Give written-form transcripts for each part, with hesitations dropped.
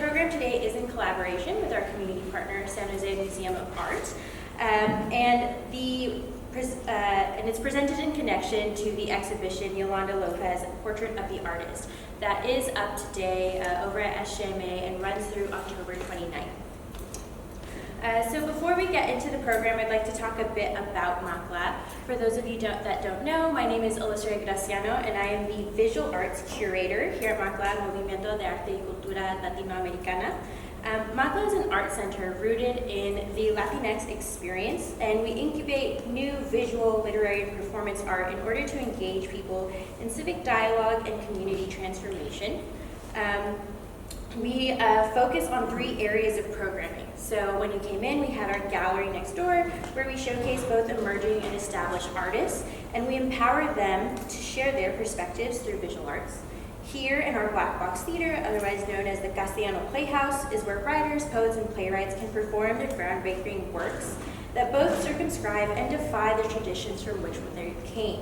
program today is in collaboration with our community partner, San Jose Museum of Art, and it's presented in connection to the exhibition Yolanda López, Portrait of the Artist, that is up today over at SJMA and runs through October 29th. So before we get into the program, I'd like to talk a bit about MACLA. For those of you that don't know, my name is Alyssarhaye Graciano, and I am the Visual Arts Curator here at MACLA, Movimiento de Arte y Cultura Latinoamericana. MACLA is an art center rooted in the Latinx experience, and we incubate new visual, literary, and performance art in order to engage people in civic dialogue and community transformation. We focus on 3 areas of programming. So when you came in, we had our gallery next door where we showcase both emerging and established artists, and we empower them to share their perspectives through visual arts. Here in our Black Box Theater, otherwise known as the Garcia-Nakata Playhouse, is where writers, poets, and playwrights can perform their groundbreaking works that both circumscribe and defy the traditions from which they came.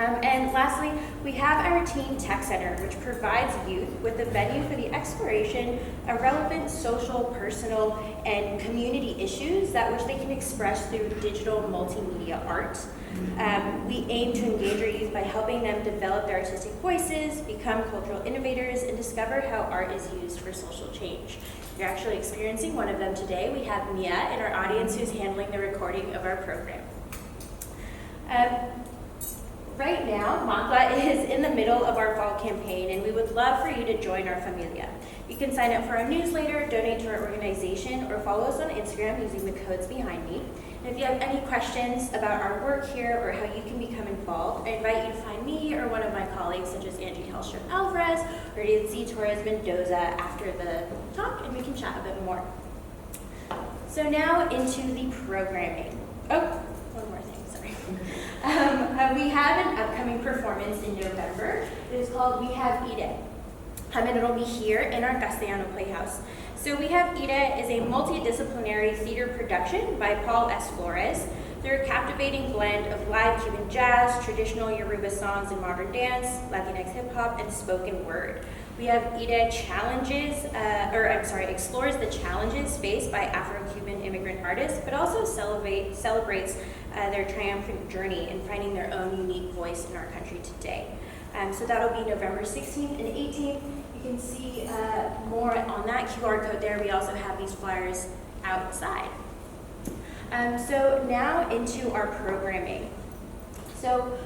And lastly, we have our Teen Tech Center, which provides youth with a venue for the exploration of relevant social, personal, and community issues that which they can express through digital multimedia art. We aim to engage our youth by helping them develop their artistic voices, become cultural innovators, and discover how art is used for social change. You're actually experiencing one of them today. We have Mia in our audience who's handling the recording of our program. Right now, MACLA is in the middle of our fall campaign, and we would love for you to join our familia. You can sign up for our newsletter, donate to our organization, or follow us on Instagram using the codes behind me. And if you have any questions about our work here or how you can become involved, I invite you to find me or one of my colleagues, such as Angie Hellstrom-Alvarez or Nancy Torres-Mendoza after the talk, and we can chat a bit more. So now into the programming. Oh, one more thing, sorry. We have an upcoming performance in November. It is called We Have Ide, and it'll be here in our Castellano Playhouse. So We Have Ide is a multidisciplinary theater production by Paul S. Flores through a captivating blend of live Cuban jazz, traditional Yoruba songs and modern dance, Latinx hip hop, and spoken word. We Have Ide explores the challenges faced by Afro-Cuban immigrant artists, but also celebrates their triumphant journey in finding their own unique voice in our country today. So that'll be November 16th and 18th. You can see more on that QR code there. We also have these flyers outside. So now into our programming. So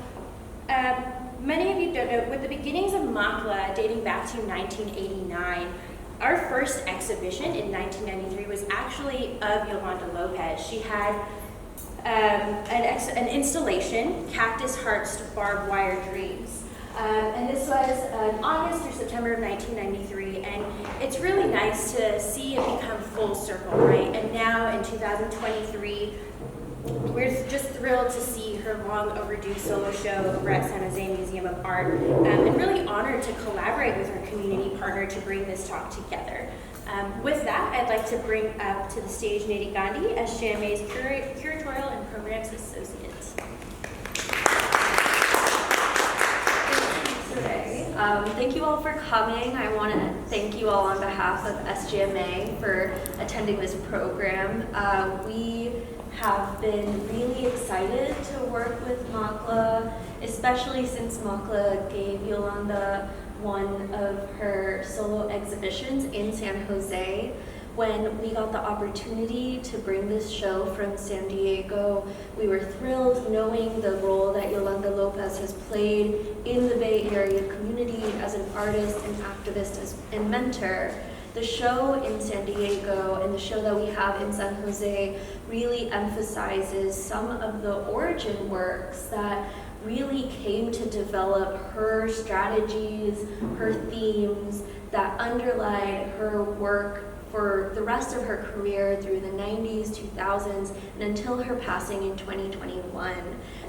many of you don't know, with the beginnings of MACLA dating back to 1989, our first exhibition in 1993 was actually of Yolanda López. She had an installation, Cactus Hearts to Barbed Wire Dreams. And this was in August through September of 1993, and it's really nice to see it become full circle, right? And now in 2023, we're just thrilled to see her long overdue solo show over at San Jose Museum of Art, and really honored to collaborate with our community partner to bring this talk together. With that, I'd like to bring up to the stage Nady Gandhi, SJMA's Curatorial and Programs Associate. Thank you all for coming. I want to thank you all on behalf of SJMA for attending this program. We have been really excited to work with MACLA, especially since MACLA gave Yolanda one of her solo exhibitions in San Jose. When we got the opportunity to bring this show from San Diego, we were thrilled knowing the role that Yolanda López has played in the Bay Area community as an artist and activist and mentor. The show in San Diego and the show that we have in San Jose really emphasizes some of the origin works that really came to develop her strategies, her themes that underlie her work for the rest of her career through the 90s, 2000s, and until her passing in 2021.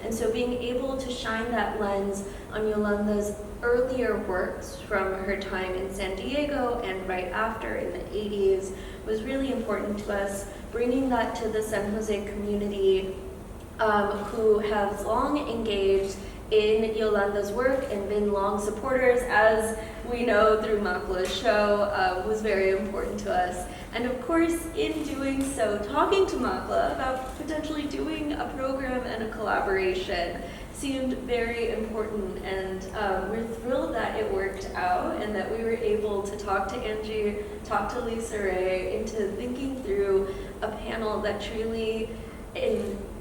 And so being able to shine that lens on Yolanda's earlier works from her time in San Diego and right after in the 80s was really important to us, bringing that to the San Jose community who have long engaged in Yolanda's work and been long supporters, as we know through MACLA's show, was very important to us. And of course, in doing so, talking to MACLA about potentially doing a program and a collaboration seemed very important, and we're thrilled that it worked out and that we were able to talk to Angie, talk to Alyssarhaye into thinking through a panel that truly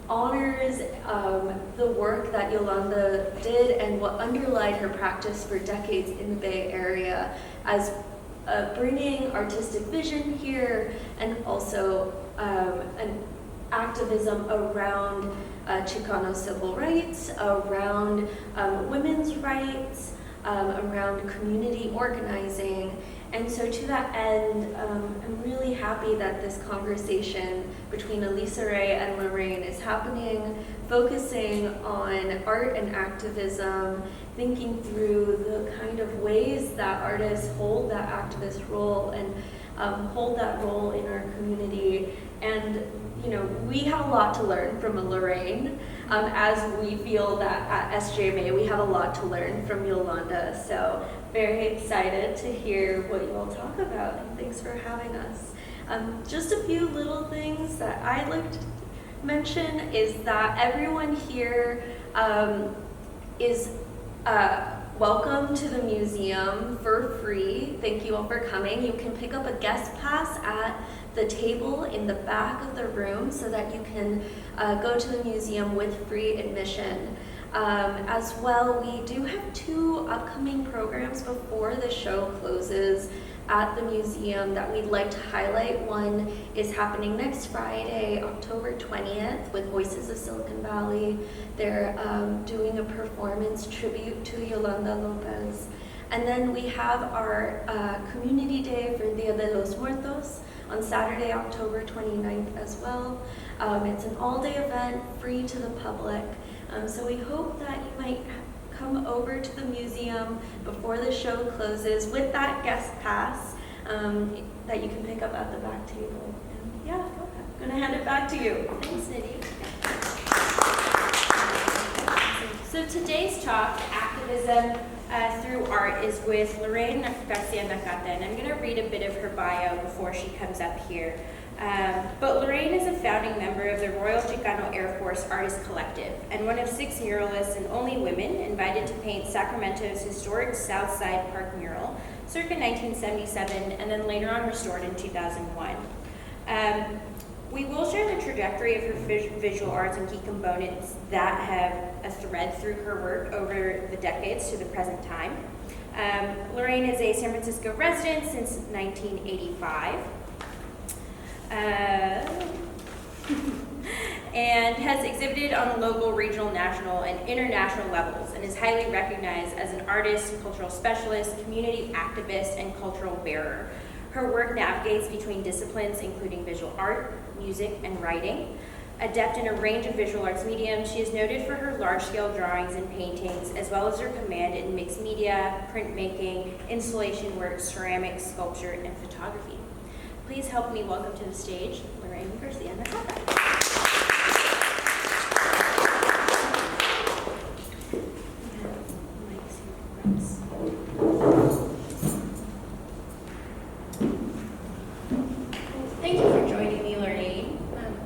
honors the work that Yolanda did and what underlied her practice for decades in the Bay Area as bringing artistic vision here, and also an activism around Chicano civil rights, around women's rights, around community organizing. And so to that end, I'm really happy that this conversation between Alyssarhaye and Lorraine is happening, focusing on art and activism, thinking through the kind of ways that artists hold that activist role and hold that role in our community. And you know, we have a lot to learn from Lorraine, as we feel that at SJMA we have a lot to learn from Yolanda. So very excited to hear what you all talk about, and thanks for having us. Just a few little things that I'd like to mention is that everyone here is welcome to the museum for free. Thank you all for coming. You can pick up a guest pass at the table in the back of the room so that you can go to the museum with free admission. As well, we do have 2 upcoming programs before the show closes at the museum that we'd like to highlight. One is happening next Friday, October 20th, with Voices of Silicon Valley. They're doing a performance tribute to Yolanda López. And then we have our Community Day for Dia de los Muertos on Saturday, October 29th as well. It's an all-day event, free to the public. So we hope that you might come over to the museum before the show closes with that guest pass that you can pick up at the back table. And yeah, I'm gonna hand it back to you. Thanks, Nidhi. So today's talk, Activism Through Art, is with Lorraine Garcia-Nakata, and I'm gonna read a bit of her bio before she comes up here. But Lorraine is a founding member of the Royal Chicano Air Force Artist Collective and one of 6 muralists and only women invited to paint Sacramento's historic South Side Park mural circa 1977 and then later on restored in 2001. We will share the trajectory of her visual arts and key components that have a thread through her work over the decades to the present time. Lorraine is a San Francisco resident since 1985. And has exhibited on local, regional, national, and international levels, and is highly recognized as an artist, cultural specialist, community activist, and cultural bearer. Her work navigates between disciplines including visual art, music, and writing. Adept in a range of visual arts mediums, she is noted for her large-scale drawings and paintings, as well as her command in mixed media, printmaking, installation work, ceramics, sculpture, and photography. Please help me welcome to the stage Lorraine Garcia-Nakata. Thank you for joining me, Lorraine.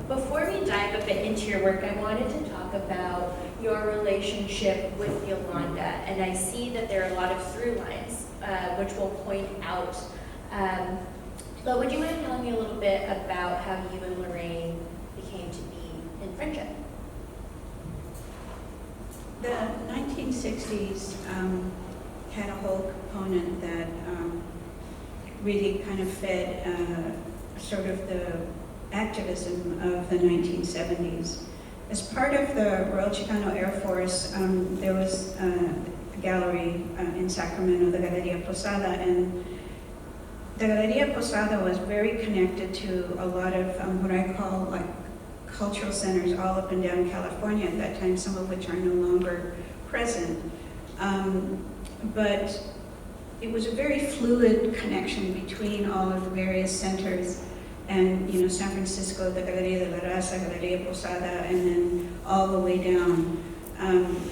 Before we dive a bit into your work, I wanted to talk about your relationship with Yolanda, and I see that there are a lot of through lines, which we'll point out. But would you mind telling me a little bit about how you and Lorraine became to be in friendship? The 1960s had a whole component that really kind of fed sort of the activism of the 1970s. As part of the Royal Chicano Air Force, there was a gallery in Sacramento, the Galeria Posada, and the Galeria Posada was very connected to a lot of what I call like cultural centers all up and down California at that time, some of which are no longer present. But it was a very fluid connection between all of the various centers, and you know, San Francisco, the Galeria de la Raza, Galeria Posada, and then all the way down.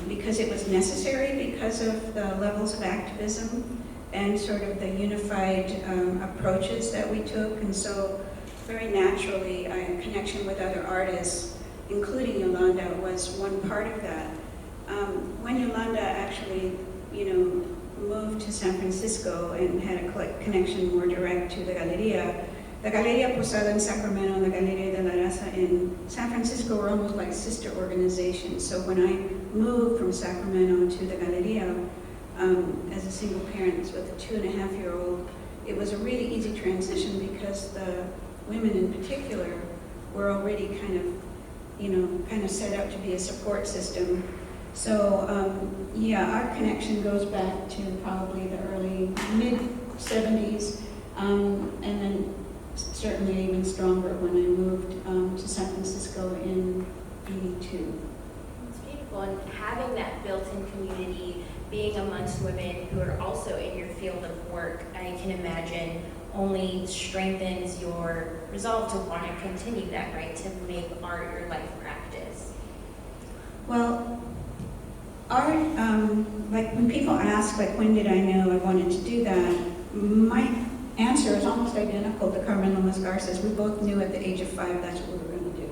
because it was necessary because of the levels of activism and sort of the unified approaches that we took. And so very naturally, a connection with other artists, including Yolanda, was one part of that. When Yolanda actually, moved to San Francisco and had a connection more direct to the Galeria Posada in Sacramento and the Galeria de la Raza in San Francisco were almost like sister organizations. So when I moved from Sacramento to the Galeria as a single parent with a 2.5-year-old, it was a really easy transition because the women in particular were already kind of set up to be a support system. So our connection goes back to probably the early mid-70s, and then certainly even stronger when I moved to San Francisco in '82. It's beautiful, and having that built-in community, being amongst women who are also in your field of work, I can imagine only strengthens your resolve to want to continue that, right? To make art your life practice. Well, art, like when people ask, like, when did I know I wanted to do that? My answer is almost identical to Carmen Lomas Garza's. We both knew at the age of 5 that's what we were going to do.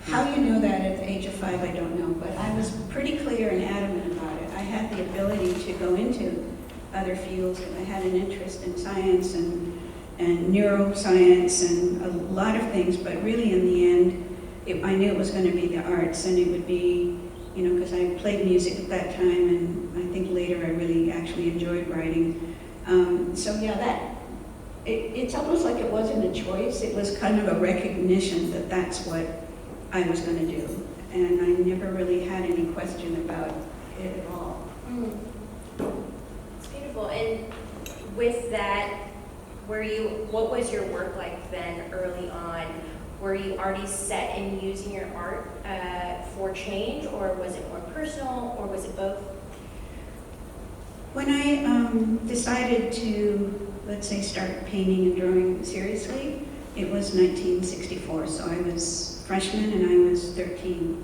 How you know that at the age of 5, I don't know, but I was pretty clear and adamant about it. I had the ability to go into other fields, and I had an interest in science and neuroscience and a lot of things, but really in the end, I knew it was going to be the arts, and it would be, because I played music at that time, and I think later I really actually enjoyed writing. It's almost like it wasn't a choice. It was kind of a recognition that that's what I was going to do, and I never really had any question about it at all. It's beautiful. And with that, what was your work like then early on? Were you already set in using your art for change, or was it more personal, or was it both? When I decided to, let's say, start painting and drawing seriously, it was 1964, so I was freshman and I was 13.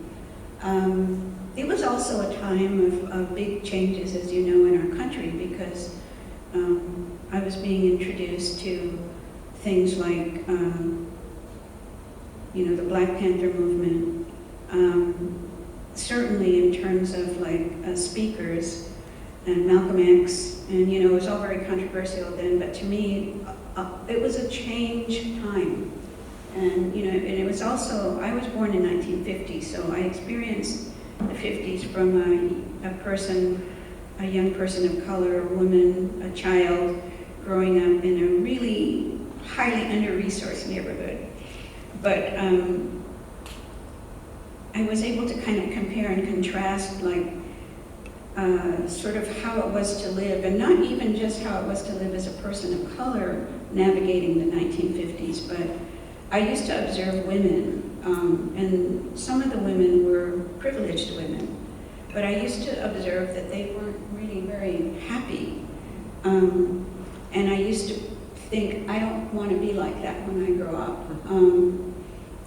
It was also a time of big changes, as you know, in our country, because I was being introduced to things like, the Black Panther movement, certainly in terms of speakers, and Malcolm X, and it was all very controversial then, but to me, it was a change time. And and it was also, I was born in 1950, so I experienced the 50s from a young person of color, a woman, a child, growing up in a really highly under-resourced neighborhood. But I was able to kind of compare and contrast sort of how it was to live, and not even just how it was to live as a person of color navigating the 1950s, but I used to observe women, and some of the women were privileged women, but I used to observe that they weren't really very happy. And I used to think, I don't want to be like that when I grow up.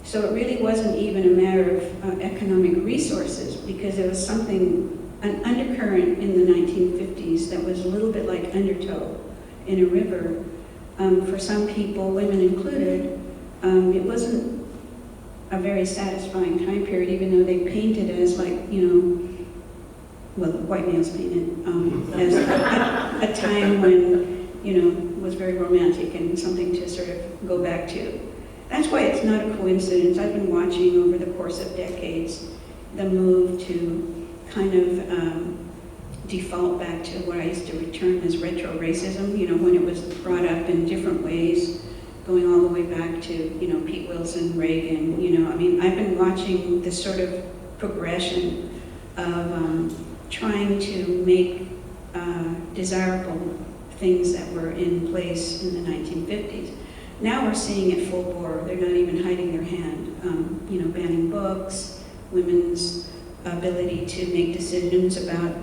So it really wasn't even a matter of economic resources, because there was an undercurrent in the 1950s that was a little bit like undertow in a river. For some people, women included, it wasn't a very satisfying time period, even though they painted as white males painted as a time when, was very romantic and something to sort of go back to. That's why it's not a coincidence. I've been watching over the course of decades the move to kind of default back to what I used to term as retro racism, when it was brought up in different ways, going all the way back to, Pete Wilson, Reagan, I've been watching this sort of progression of trying to make desirable things that were in place in the 1950s. Now we're seeing it full bore. They're not even hiding their hand. Banning books, women's ability to make decisions about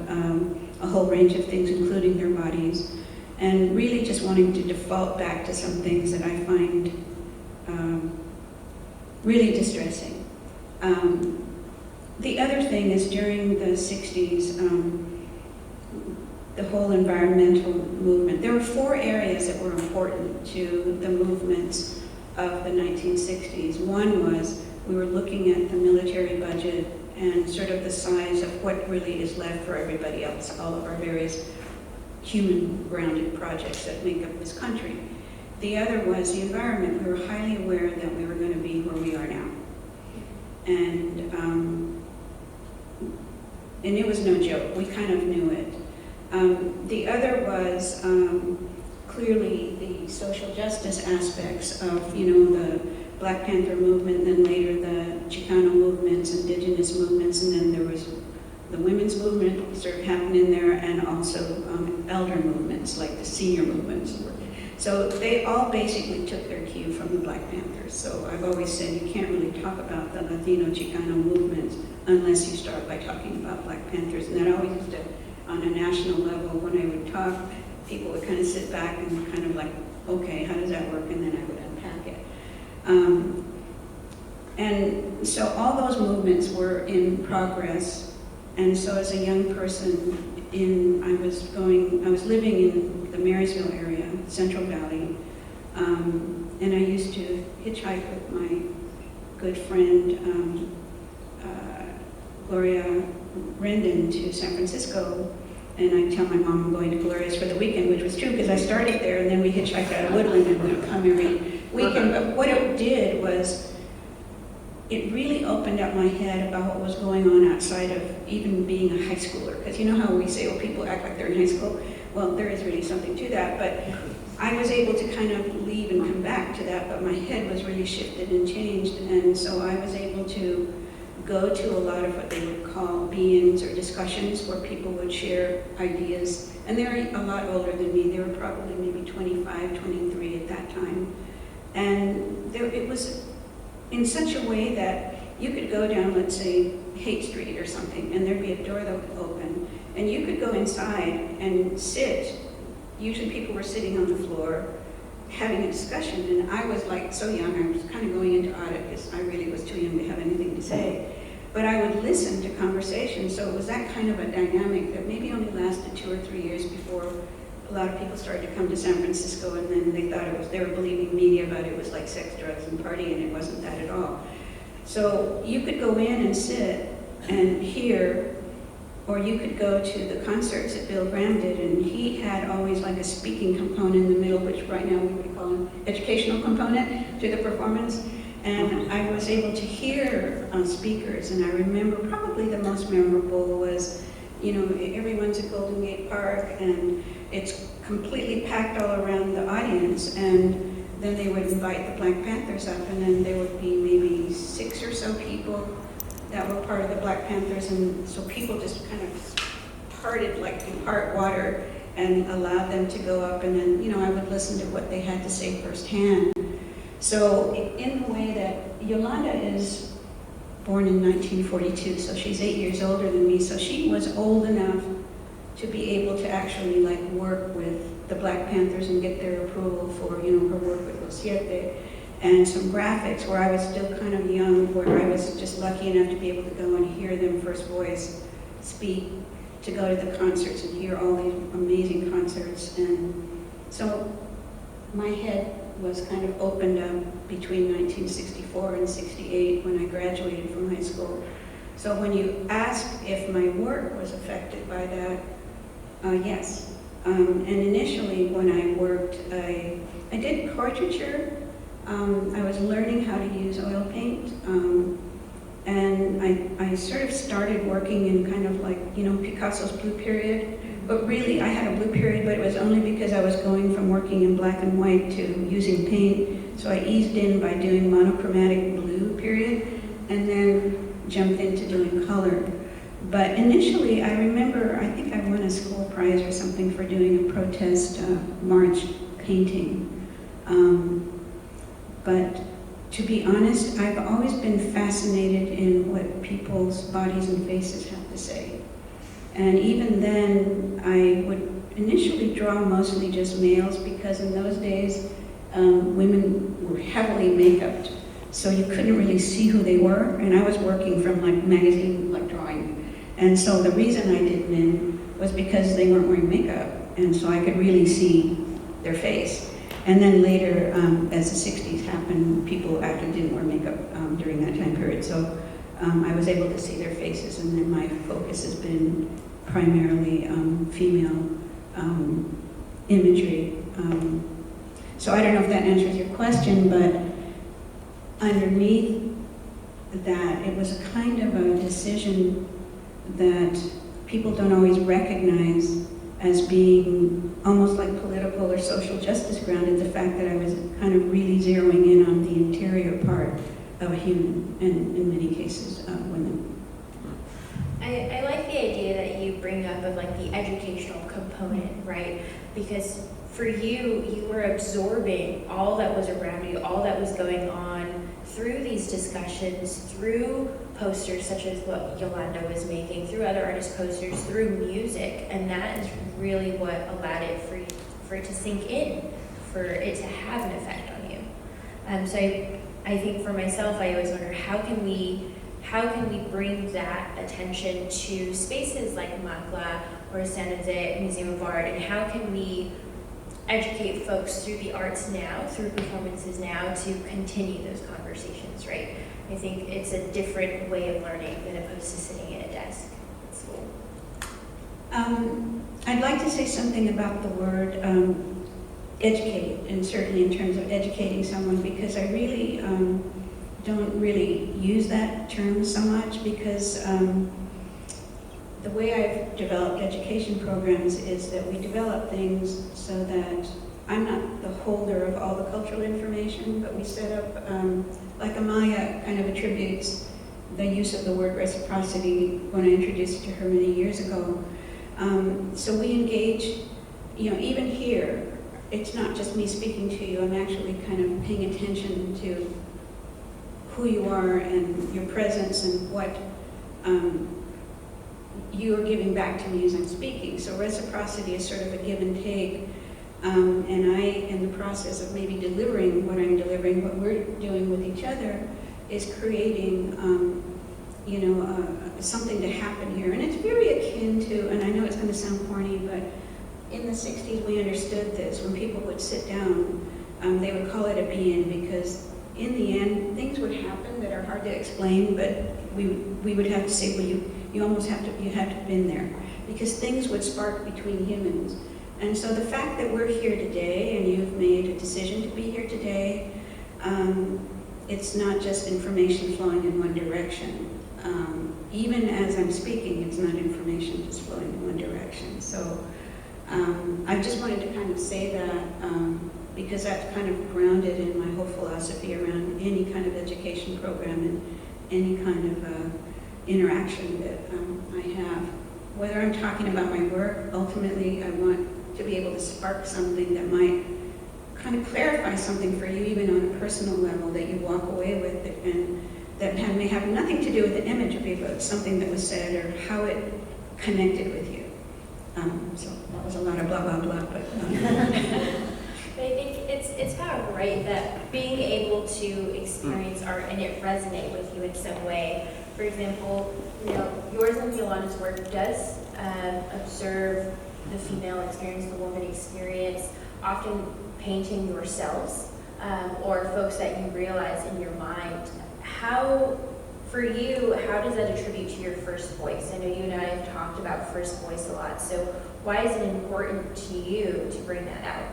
a whole range of things, including their bodies, and really just wanting to default back to some things that I find really distressing. The other thing is during the 60s, the whole environmental movement, there were 4 areas that were important to the movements of the 1960s. One was we were looking at the military budget and sort of the size of what really is left for everybody else, all of our various human-grounded projects that make up this country. The other was the environment. We were highly aware that we were going to be where we are now. And it was no joke. We kind of knew it. The other was clearly the social justice aspects of, the Black Panther movement, then later the Chicano movements, indigenous movements, and then there was the women's movement sort of happening there, and also elder movements like the senior movements. So they all basically took their cue from the Black Panthers. So I've always said you can't really talk about the Latino Chicano movement unless you start by talking about Black Panthers. And that always used to, on a national level, when I would talk, people would kind of sit back and kind of like, okay, how does that work? And then I would unpack it. And so all those movements were in progress. And so as a young person, I was living in the Marysville area, Central Valley, and I used to hitchhike with my good friend, Gloria Rendon, to San Francisco, and I'd tell my mom I'm going to Gloria's for the weekend, which was true because I started there, and then we hitchhiked out of Woodland and we would come every weekend. But what it did was it really opened up my head about what was going on outside of even being a high schooler. Because you know how we say, oh, people act like they're in high school? Well, there is really something to that. But I was able to kind of leave and come back to that, but my head was really shifted and changed. And so I was able to go to a lot of what they would call be-ins or discussions where people would share ideas. And they're a lot older than me. They were probably maybe 25, 23 at that time. And it was in such a way that you could go down, let's say, Haight Street or something, and there'd be a door that would open, and you could go inside and sit. Usually people were sitting on the floor having a discussion, and I was like so young, I was kind of going into audit because I really was too young to have anything to say. But I would listen to conversations, so it was that kind of a dynamic that maybe only lasted 2 or 3 years before a lot of people started to come to San Francisco, and then they thought they were believing media about it was like sex, drugs, and party, and it wasn't that at all. So you could go in and sit and hear, or you could go to the concerts that Bill Graham did, and he had always like a speaking component in the middle, which right now we would call an educational component to the performance. And I was able to hear speakers, and I remember probably the most memorable was, everyone's at Golden Gate Park, and it's completely packed all around the audience, and then they would invite the Black Panthers up, and then there would be maybe 6 or so people that were part of the Black Panthers, and so people just kind of parted like you part water and allowed them to go up, and then, I would listen to what they had to say firsthand. So in the way that Yolanda is born in 1942, so she's 8 years older than me, so she was old enough to be able to actually work with the Black Panthers and get their approval for, her work with Los Siete and some graphics where I was still kind of young, where I was just lucky enough to be able to go and hear them first voice speak, to go to the concerts and hear all these amazing concerts. And so my head was kind of opened up between 1964 and 68 when I graduated from high school. So when you ask if my work was affected by that, yes. And initially when I worked, I did portraiture. I was learning how to use oil paint. And I sort of started working in kind of like, Picasso's blue period. But really, I had a blue period, but it was only because I was going from working in black and white to using paint. So I eased in by doing monochromatic blue period, and then jumped into doing color. But initially, I remember, I think I won a school prize or something for doing a protest march painting. But to be honest, I've always been fascinated in what people's bodies and faces have to say. And even then, I would initially draw mostly just males because in those days, women were heavily make-upped. so you couldn't really see who they were, and I was working from like magazine, like drawing. And so the reason I did men was because they weren't wearing makeup, and so I could really see their face. And then later, as the 60s happened, people actually didn't wear makeup during that time period. So I was able to see their faces, and then my focus has been primarily female imagery. So I don't know if that answers your question, but underneath that, it was a kind of a decision that people don't always recognize as being almost like political or social justice grounded, the fact that I was kind of really zeroing in on the interior part of a human, and in many cases, women. I like the idea that you bring up of like the educational component, right? Because for you, you were absorbing all that was around you, all that was going on through these discussions, through posters such as what Yolanda was making, through other artist posters, through music, and that is really what allowed it for it to sink in, for it to have an effect on you. So I think for myself, I always wonder how can we bring that attention to spaces like MACLA or San Jose Museum of Art, and how can we educate folks through the arts now, through performances now, to continue those conversations, right? I think it's a different way of learning than opposed to sitting at a desk at school. I'd like to say something about the word educate, and certainly in terms of educating someone, because I really don't really use that term so much, because the way I've developed education programs is that we develop things so that I'm not the holder of all the cultural information, but we set up, like Amaya kind of attributes the use of the word reciprocity when I introduced it to her many years ago. So we engage, even here, it's not just me speaking to you, I'm actually kind of paying attention to who you are and your presence and what you are giving back to me as I'm speaking. So reciprocity is sort of a give and take. And I, in the process of maybe delivering what I'm delivering, what we're doing with each other, is creating, something to happen here. And it's very akin to, and I know it's going to sound corny, but in the 60s we understood this. When people would sit down, they would call it a be-in, because in the end, things would happen that are hard to explain, but we would have to say, well, you have to have been there, because things would spark between humans. And so the fact that we're here today, and you've made a decision to be here today, it's not just information flowing in one direction. Even as I'm speaking, it's not information just flowing in one direction. So I just wanted to kind of say that, because that's kind of grounded in my whole philosophy around any kind of education program and any kind of interaction that I have. Whether I'm talking about my work, ultimately I want to be able to spark something that might kind of clarify something for you, even on a personal level, that you walk away with, and that may have nothing to do with the imagery, but something that was said or how it connected with you. So that was a lot of blah, blah, blah, but... But I think it's powerful, right? That being able to experience art and it resonate with you in some way. For example, yours and Yolanda's work does observe the female experience, the woman experience, often painting yourselves or folks that you realize in your mind. For you, how does that attribute to your first voice? I know you and I have talked about first voice a lot, so why is it important to you to bring that out?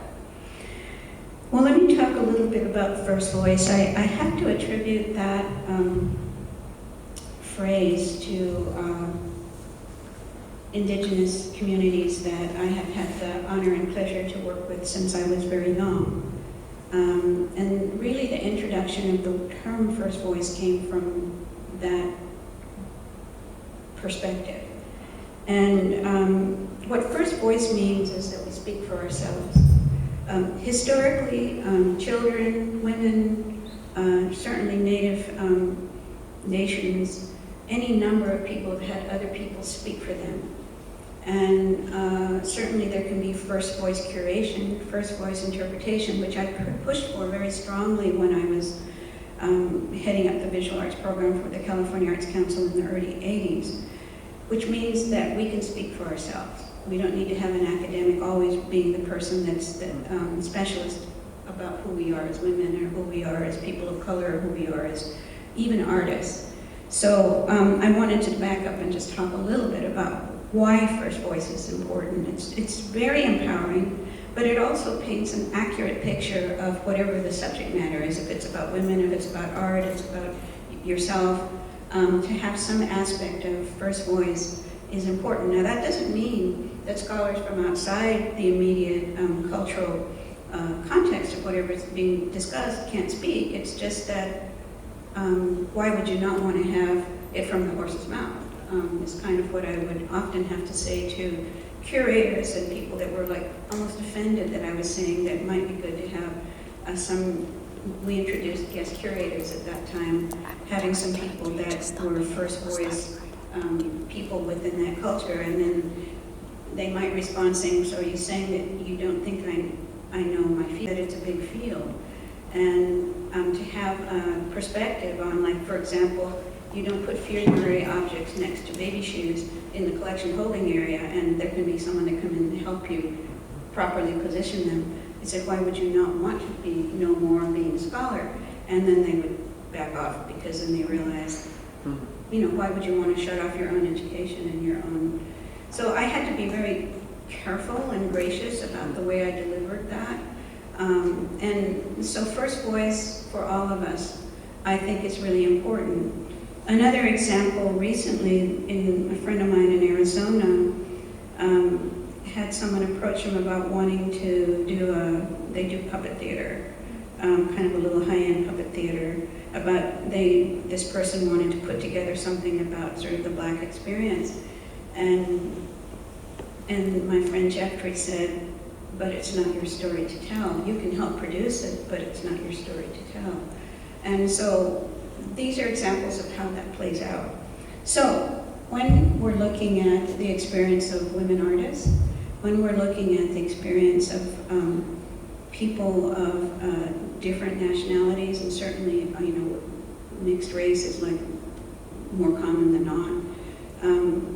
Well, let me talk a little bit about first voice. I have to attribute that phrase to indigenous communities that I have had the honor and pleasure to work with since I was very young. And really the introduction of the term first voice came from that perspective. And what first voice means is that we speak for ourselves. Historically, children, women, certainly Native nations, any number of people have had other people speak for them. And certainly there can be first voice curation, first voice interpretation, which I pushed for very strongly when I was heading up the visual arts program for the California Arts Council in the early 80s, which means that we can speak for ourselves. We don't need to have an academic always being the person that's the specialist about who we are as women, or who we are as people of color, or who we are as even artists. So I wanted to back up and just talk a little bit about why First Voice is important. It's very empowering, but it also paints an accurate picture of whatever the subject matter is. If it's about women, if it's about art, it's about yourself. To have some aspect of First Voice is important. Now that doesn't mean that scholars from outside the immediate cultural context of whatever is being discussed can't speak. It's just that why would you not want to have it from the horse's mouth? Is kind of what I would often have to say to curators and people that were like almost offended that I was saying that it might be good to have we introduced guest curators at that time, having some people that were First Voice people within that culture, and then they might respond saying, so are you saying that you don't think I know my field, that it's a big field? And to have a perspective on, like, for example, you don't put funerary objects next to baby shoes in the collection holding area, and there can be someone that come in and help you properly position them. I said, why would you not want to know more being a scholar? And then they would back off, because then they realized, why would you want to shut off your own education and your own? So I had to be very careful and gracious about the way I delivered that. And so First Voice for all of us, I think is really important. Another example recently, a friend of mine in Arizona had someone approach him about wanting to they do puppet theater, kind of a little high-end puppet theater, this person wanted to put together something about sort of the Black experience. And my friend Jeffrey said, but it's not your story to tell. You can help produce it, but it's not your story to tell. And so these are examples of how that plays out. So when we're looking at the experience of women artists, when we're looking at the experience of people of different nationalities, and certainly, mixed race is like more common than not,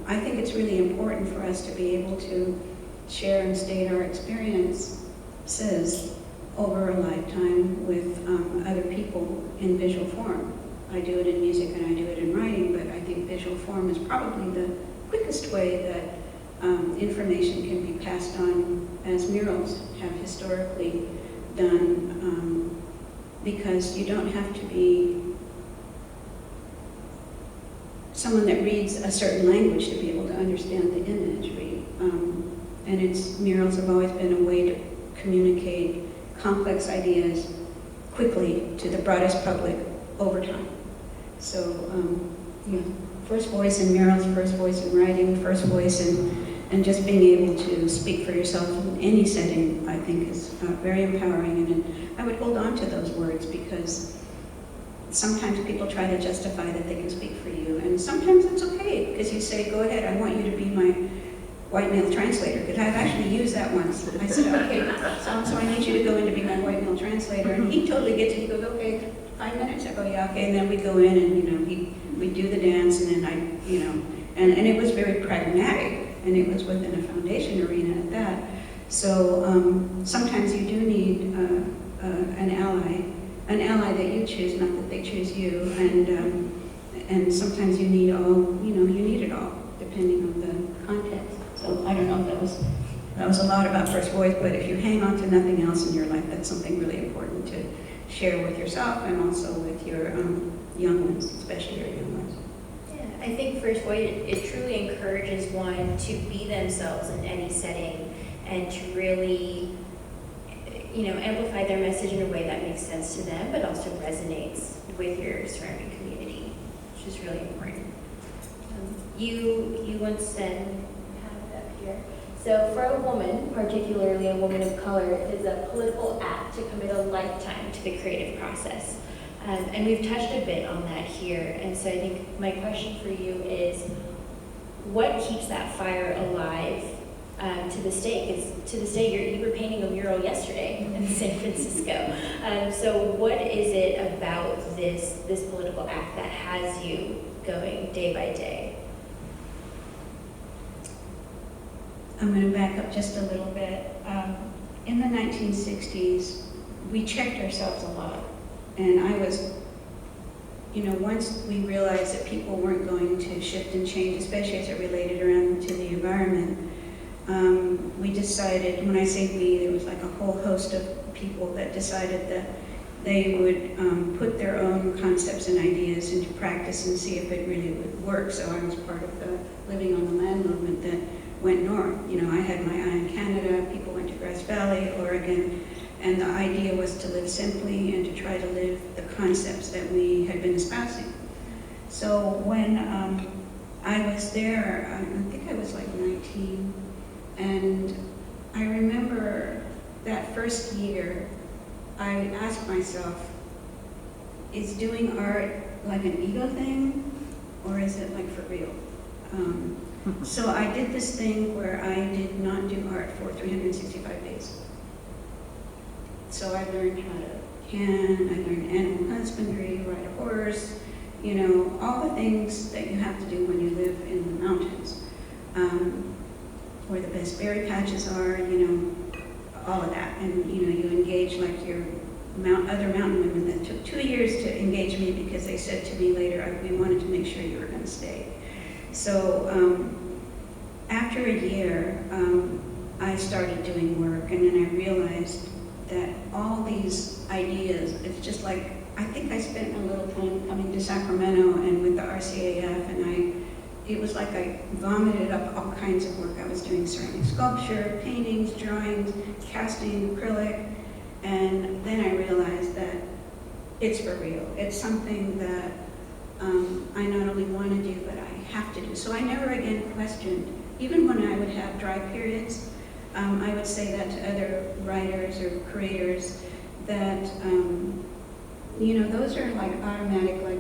I think it's really important for us to be able to share and state our experiences over a lifetime with other people in visual form. I do it in music and I do it in writing, but I think visual form is probably the quickest way that information can be passed on, as murals have historically done, because you don't have to be someone that reads a certain language to be able to understand the imagery. And murals have always been a way to communicate complex ideas quickly to the broadest public over time. So, First Voice in murals, First Voice in writing, First Voice and just being able to speak for yourself in any setting, I think is very empowering. And I would hold on to those words, because sometimes people try to justify that they can speak for you. And sometimes it's okay, because you say, go ahead, I want you to be my white male translator, because I've actually used that once. I said, okay, so I need you to go in to be my white male translator. And he totally gets it. He goes, okay, 5 minutes? I go, yeah, okay. And then we go in and, we do the dance, and then and it was very pragmatic, and it was within a foundation arena at that. So sometimes you do need an ally that you choose, not that they choose you. And sometimes you need you need it all, depending on the context. So I don't know if that was a lot about First Voice, but if you hang on to nothing else in your life, that's something really important to share with yourself and also with your young ones, especially your young ones. Yeah, I think First Voice, it truly encourages one to be themselves in any setting and to really, amplify their message in a way that makes sense to them, but also resonates with your surrounding community, which is really important. You once said, here. So for a woman, particularly a woman of color, it is a political act to commit a lifetime to the creative process. And we've touched a bit on that here. And so I think my question for you is, what keeps that fire alive to this day? Because to this day, you were painting a mural yesterday in San Francisco. So what is it about this political act that has you going day by day? I'm going to back up just a little bit. In the 1960s, we checked ourselves a lot. And I was, once we realized that people weren't going to shift and change, especially as it related around to the environment, we decided, when I say we, there was like a whole host of people that decided that they would put their own concepts and ideas into practice and see if it really would work. So I was part of the Living on the Land movement that went north. I had my eye on Canada, people went to Grass Valley, Oregon, and the idea was to live simply and to try to live the concepts that we had been espousing. So when I was there, I think I was like 19, and I remember that first year, I asked myself, is doing art like an ego thing, or is it like for real? So I did this thing where I did not do art for 365 days. So I learned how to can, I learned animal husbandry, ride a horse, all the things that you have to do when you live in the mountains, where the best berry patches are, all of that. And, you engage like your other mountain women that took 2 years to engage me because they said to me later, we wanted to make sure you were going to stay. So after a year, I started doing work, and then I realized that all these ideas, it's just like, I think I spent a little time coming to Sacramento and with the RCAF, and it was like I vomited up all kinds of work. I was doing ceramic sculpture, paintings, drawings, casting, acrylic, and then I realized that it's for real. It's something that I not only want to do, but I have to do. So I never again questioned, even when I would have dry periods, I would say that to other writers or creators that, those are like automatic, like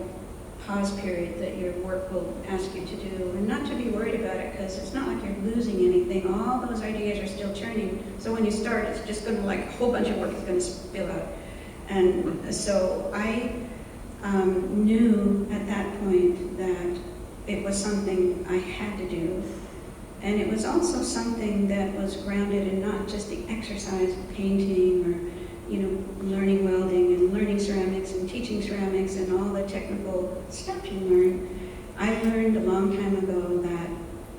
pause period that your work will ask you to do, and not to be worried about it because it's not like you're losing anything. All those ideas are still churning. So when you start, it's just going to like a whole bunch of work is going to spill out. And so I knew at that point that it was something I had to do. And it was also something that was grounded in not just the exercise of painting or, learning welding and learning ceramics and teaching ceramics and all the technical stuff you learn. I learned a long time ago that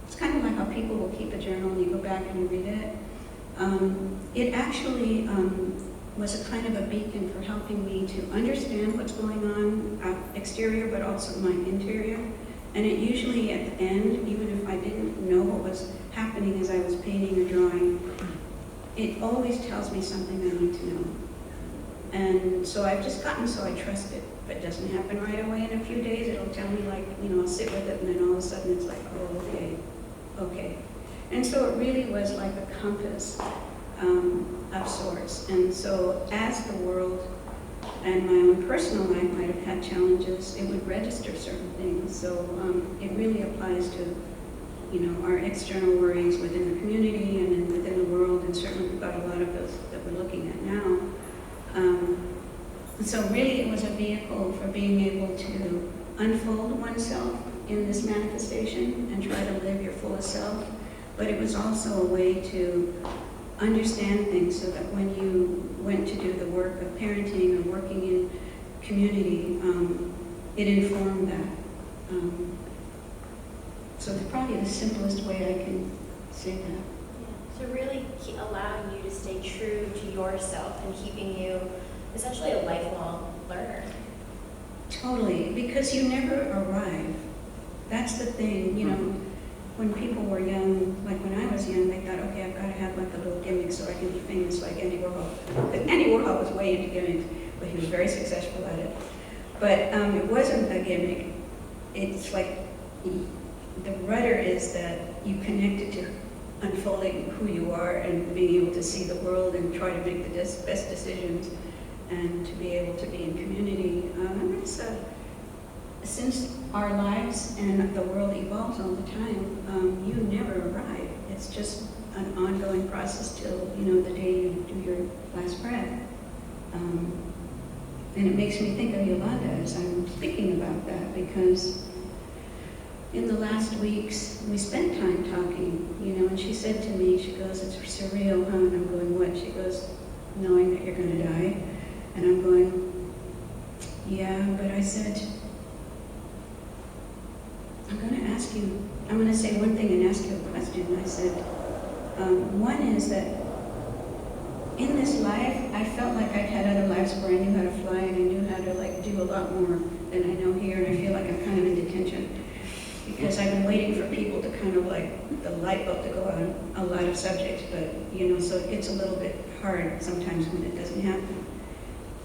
it's kind of like how people will keep a journal and you go back and you read it. It actually was a kind of a beacon for helping me to understand what's going on exterior, but also my interior. And it usually at the end, even if I didn't know what was happening as I was painting or drawing, it always tells me something I need to know. And so I've just gotten so I trust it. If it doesn't happen right away in a few days, it'll tell me like, I'll sit with it, and then all of a sudden it's like, oh, okay. And so it really was like a compass of sorts. And so as the world and my own personal life might have had challenges, it would register certain things. So it really applies to, our external worries within the community and then within the world, and certainly we've got a lot of those that we're looking at now. So really it was a vehicle for being able to unfold oneself in this manifestation and try to live your fullest self. But it was also a way to understand things so that when you went to do the work of parenting or working in community, it informed that. So it's probably the simplest way I can say that. Yeah. So really allowing you to stay true to yourself and keeping you essentially a lifelong learner. Totally, because you never arrive. That's the thing, when people were young, like when I was young, they thought, okay, I've got to have like a little gimmick so I can be famous like Andy Warhol. But Andy Warhol was way into gimmicks, but he was very successful at it. But it wasn't a gimmick. It's like the rudder is that you connected to unfolding who you are and being able to see the world and try to make the best decisions and to be able to be in community. And it's since our lives and the world evolves all the time, you never arrive. It's just an ongoing process till, the day you do your last breath. And it makes me think of Yolanda as I'm speaking about that, because in the last weeks, we spent time talking, and she said to me, she goes, "It's surreal, huh?" And I'm going, "What?" She goes, "Knowing that you're going to die." And I'm going, "Yeah," but I said, I'm going to say one thing and ask you a question. I said, one is that in this life, I felt like I'd had other lives where I knew how to fly and I knew how to do a lot more than I know here, and I feel like I'm kind of in detention because I've been waiting for people to kind of the light bulb to go on a lot of subjects, but so it gets a little bit hard sometimes when it doesn't happen.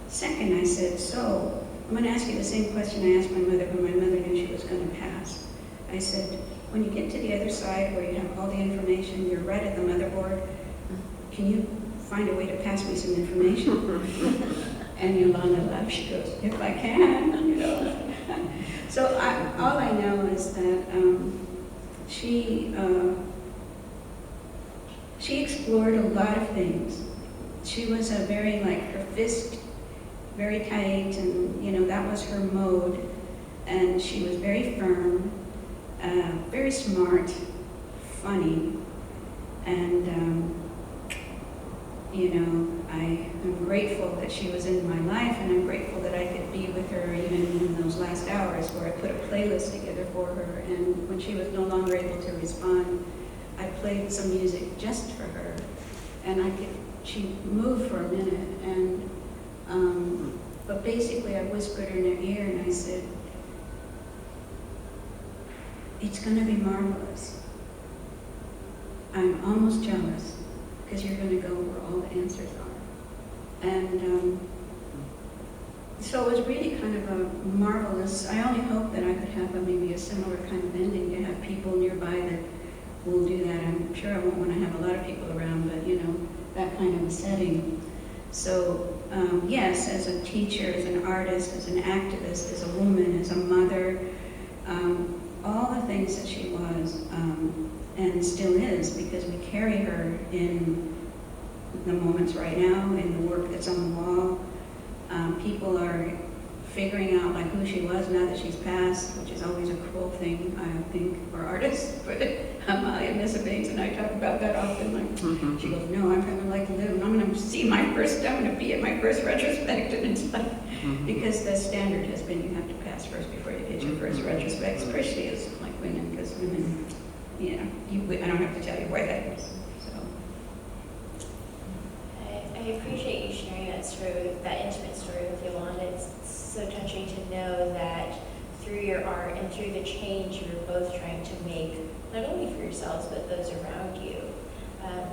Second, I said, so I'm going to ask you the same question I asked my mother when my mother knew she was going to pass. I said, when you get to the other side where you have all the information, you're right at the motherboard, can you find a way to pass me some information? And Yolanda laughed. She goes, "If I can." So all I know is that she explored a lot of things. She was a very her fist very tight, and that was her mode. And she was very firm, very smart, funny, and I am grateful that she was in my life, and I'm grateful that I could be with her even in those last hours where I put a playlist together for her, and when she was no longer able to respond, I played some music just for her, and she moved for a minute, and but basically I whispered her in her ear and I said, "It's going to be marvelous. I'm almost jealous because you're going to go where all the answers are." And so it was really kind of a marvelous, I only hope that I could have maybe a similar kind of ending, to have people nearby that will do that. I'm sure I won't want to have a lot of people around, but that kind of a setting. So yes, as a teacher, as an artist, as an activist, as a woman, as a mother, all the things that she was, and still is, because we carry her in the moments right now, in the work that's on the wall. People are figuring out who she was now that she's passed, which is always a cruel thing, I think, for artists. But I miss Bates, and I talk about that often. She goes, "No, I'm going to live, and I'm going to be at my first retrospect," and it's because the standard has been you have to pass first before you get your first retrospect, especially as women, because women, I don't have to tell you why that is. So I appreciate you sharing that story, that intimate story with Yolanda. It's so touching to know that through your art and through the change you're both trying to make, not only for yourselves but those around you,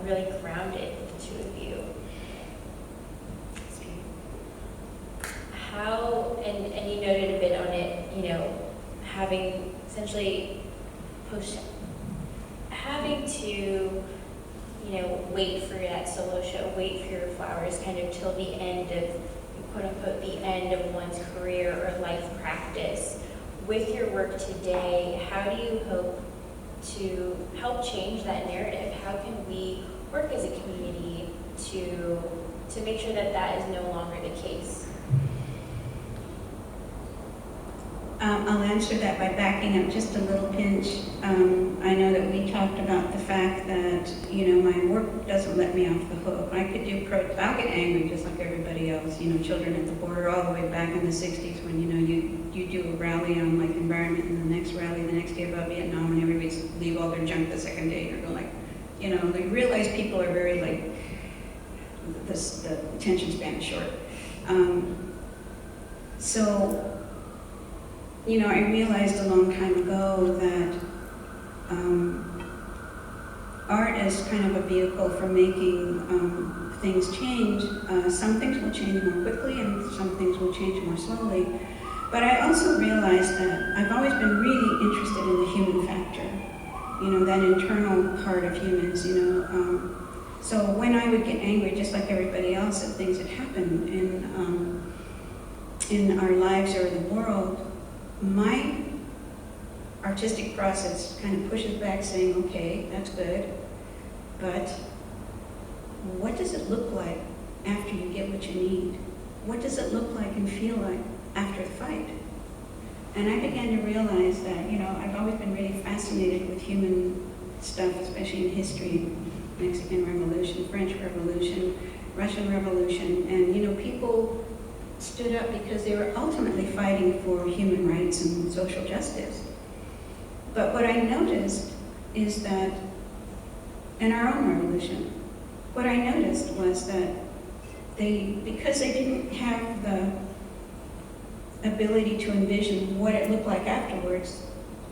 really grounded, the two of you. How, and you noted a bit on it, having essentially having to wait for that solo show, wait for your flowers kind of till the end of, quote unquote, the end of one's career or life practice. With your work today, how do you hope to help change that narrative? How can we work as a community to make sure that that is no longer the case? I'll answer that by backing up just a little pinch. I know that we talked about the fact that, my work doesn't let me off the hook. I could I'll get angry just like everybody else, children at the border, all the way back in the 60s when, you do a rally on environment, and the next rally the next day about Vietnam, and everybody's leave all their junk the second day. You're going they realize people are very the attention span is short. So, I realized a long time ago that art is kind of a vehicle for making things change. Some things will change more quickly and some things will change more slowly. But I also realized that I've always been really interested in the human factor, that internal part of humans, So when I would get angry, just like everybody else, at things that happen in our lives or the world, my artistic process kind of pushes back saying, okay, that's good, but what does it look like after you get what you need? what does it look like and feel like after the fight? And I began to realize that, you know, I've always been really fascinated with human stuff, especially in history, Mexican Revolution, French Revolution, Russian Revolution, and, you know, people stood up because they were ultimately fighting for human rights and social justice. But what I noticed is that in our own revolution, what I noticed was that because they didn't have the ability to envision what it looked like afterwards,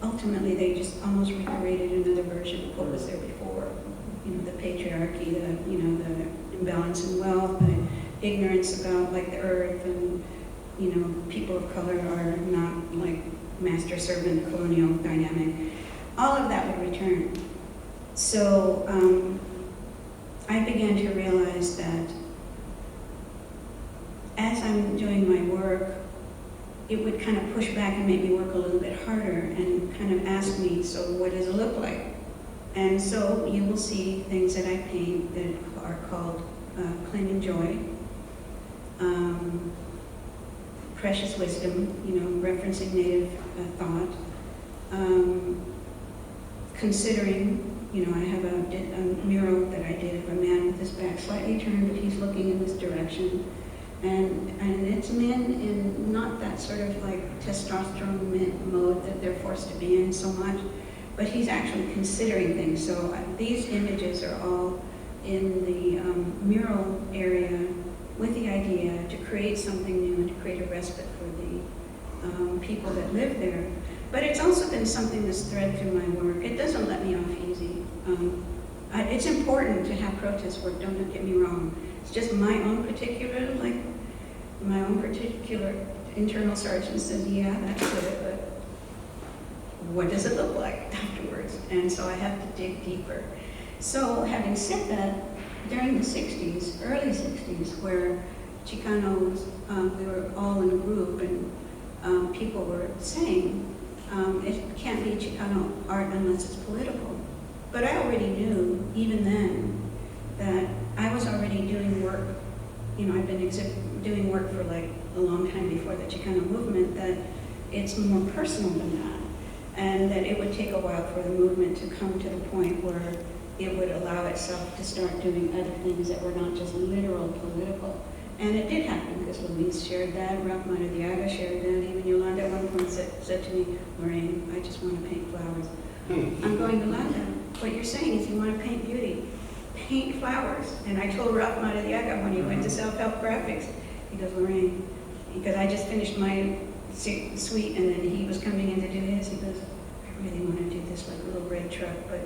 ultimately they just almost recreated another version of what was there before. You know, the patriarchy, the imbalance in wealth, the ignorance about like the earth, and you know, people of color are not like master-servant colonial dynamic. All of that would return. So I began to realize that as I'm doing my work, it would kind of push back and make me work a little bit harder and kind of ask me, so what does it look like? And so you will see things that I paint that are called Claiming Joy, Precious Wisdom, you know, referencing native thought, Considering, you know, I have a mural that I did of a man with his back slightly turned, but he's looking in this direction. And it's men in not that sort of like testosterone mode that they're forced to be in so much, but he's actually considering things. So these images are all in the mural area with the idea to create something new and to create a respite for the people that live there. But it's also been something that's thread through my work. It doesn't let me off easy. It's important to have protest work, don't get me wrong. It's just my own particular internal sergeant says, yeah, that's good, but what does it look like afterwards? And so I have to dig deeper. So having said that, during the 60s, early 60s, where Chicanos, we were all in a group and people were saying, it can't be Chicano art unless it's political. But I already knew, even then, that I was already doing work. You know, I've been doing work for like a long time before the Chicano movement, that it's more personal than that. And that it would take a while for the movement to come to the point where it would allow itself to start doing other things that were not just literal political. And it did happen, because Luis shared that, Ralph Maradiaga shared that, even Yolanda at one point said to me, Lorraine, I just want to paint flowers. I'm going, Yolanda, what you're saying is you want to paint beauty. Paint flowers. And I told Ralph Maradiaga when he went to self-help graphics, he goes, Lorraine, because I just finished my suite and then he was coming in to do his, he goes, I really want to do this like little red truck, but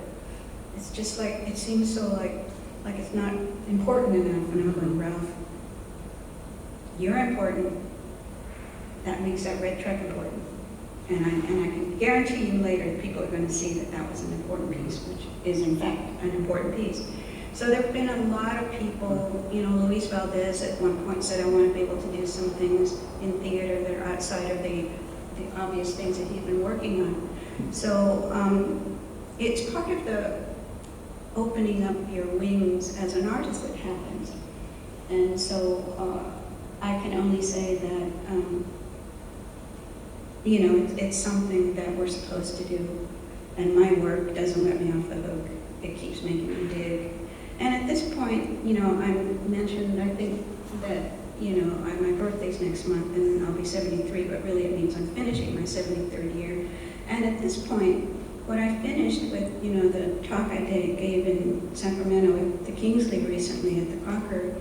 it's just like, it seems so like it's not important enough. And I'm going, Ralph, you're important. That makes that red truck important. And I can guarantee you later that people are going to see that that was an important piece, which is in fact an important piece. So there have been a lot of people, you know, Luis Valdez at one point said, I want to be able to do some things in theater that are outside of the obvious things that he's been working on. So it's part of the opening up your wings as an artist that happens. And so I can only say that, you know, it's something that we're supposed to do. And my work doesn't let me off the hook. It keeps making me dig. And at this point, you know, I mentioned, I think that, you know, my birthday's next month and I'll be 73, but really it means I'm finishing my 73rd year. And at this point, what I finished with, you know, the talk I gave in Sacramento at the Kingsley recently at the Crocker,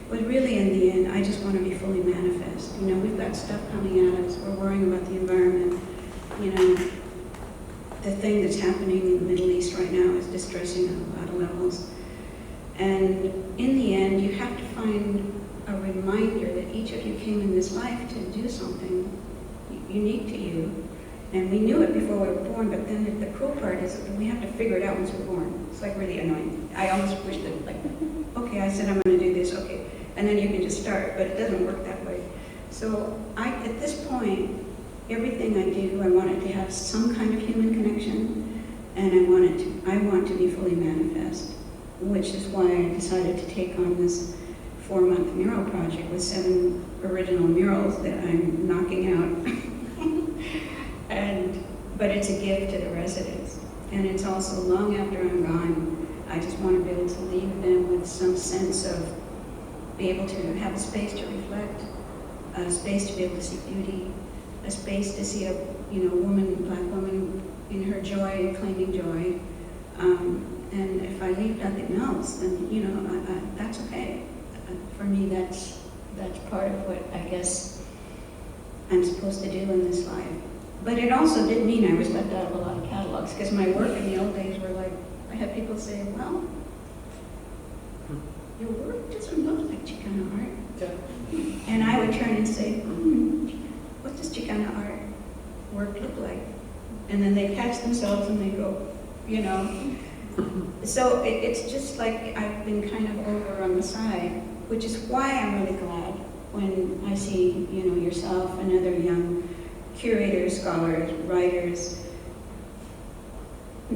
was really in the end, I just want to be fully manifest. You know, we've got stuff coming at us, we're worrying about the environment. You know, the thing that's happening in the Middle East right now is distressing on a lot of levels. And in the end, you have to find a reminder that each of you came in this life to do something unique to you. And we knew it before we were born, but then the cool part is that we have to figure it out once we're born. It's like really annoying. I almost wish that, like, okay, I said I'm going to do this, okay. And then you can just start, but it doesn't work that way. So at this point, everything I do, I want it to have some kind of human connection, and I want to be fully manifest, which is why I decided to take on this 4-month mural project with 7 original murals that I'm knocking out. But it's a gift to the residents. And it's also long after I'm gone, I just want to be able to leave them with some sense of be able to have a space to reflect, a space to be able to see beauty, a space to see a woman, black woman in her joy, claiming joy. And if I leave nothing else, then that's okay. For me, that's part of what I guess I'm supposed to do in this life. But it also did mean I was left out of a lot of catalogs, because my work in the old days were like, I had people say, well, your work doesn't look like Chicana art. Yeah. And I would turn and say, what does Chicana art work look like? And then they catch themselves and they go, So it's just like I've been kind of over on the side, which is why I'm really glad when I see, yourself and other young curators, scholars, writers,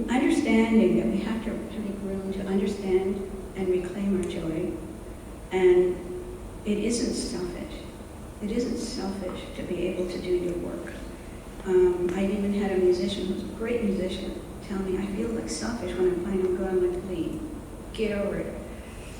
understanding that we have to make room to understand and reclaim our joy. And it isn't selfish. It isn't selfish to be able to do your work. I even had a musician who's a great musician tell me, I feel like selfish when I'm playing. I'm going like the lead. Get over it.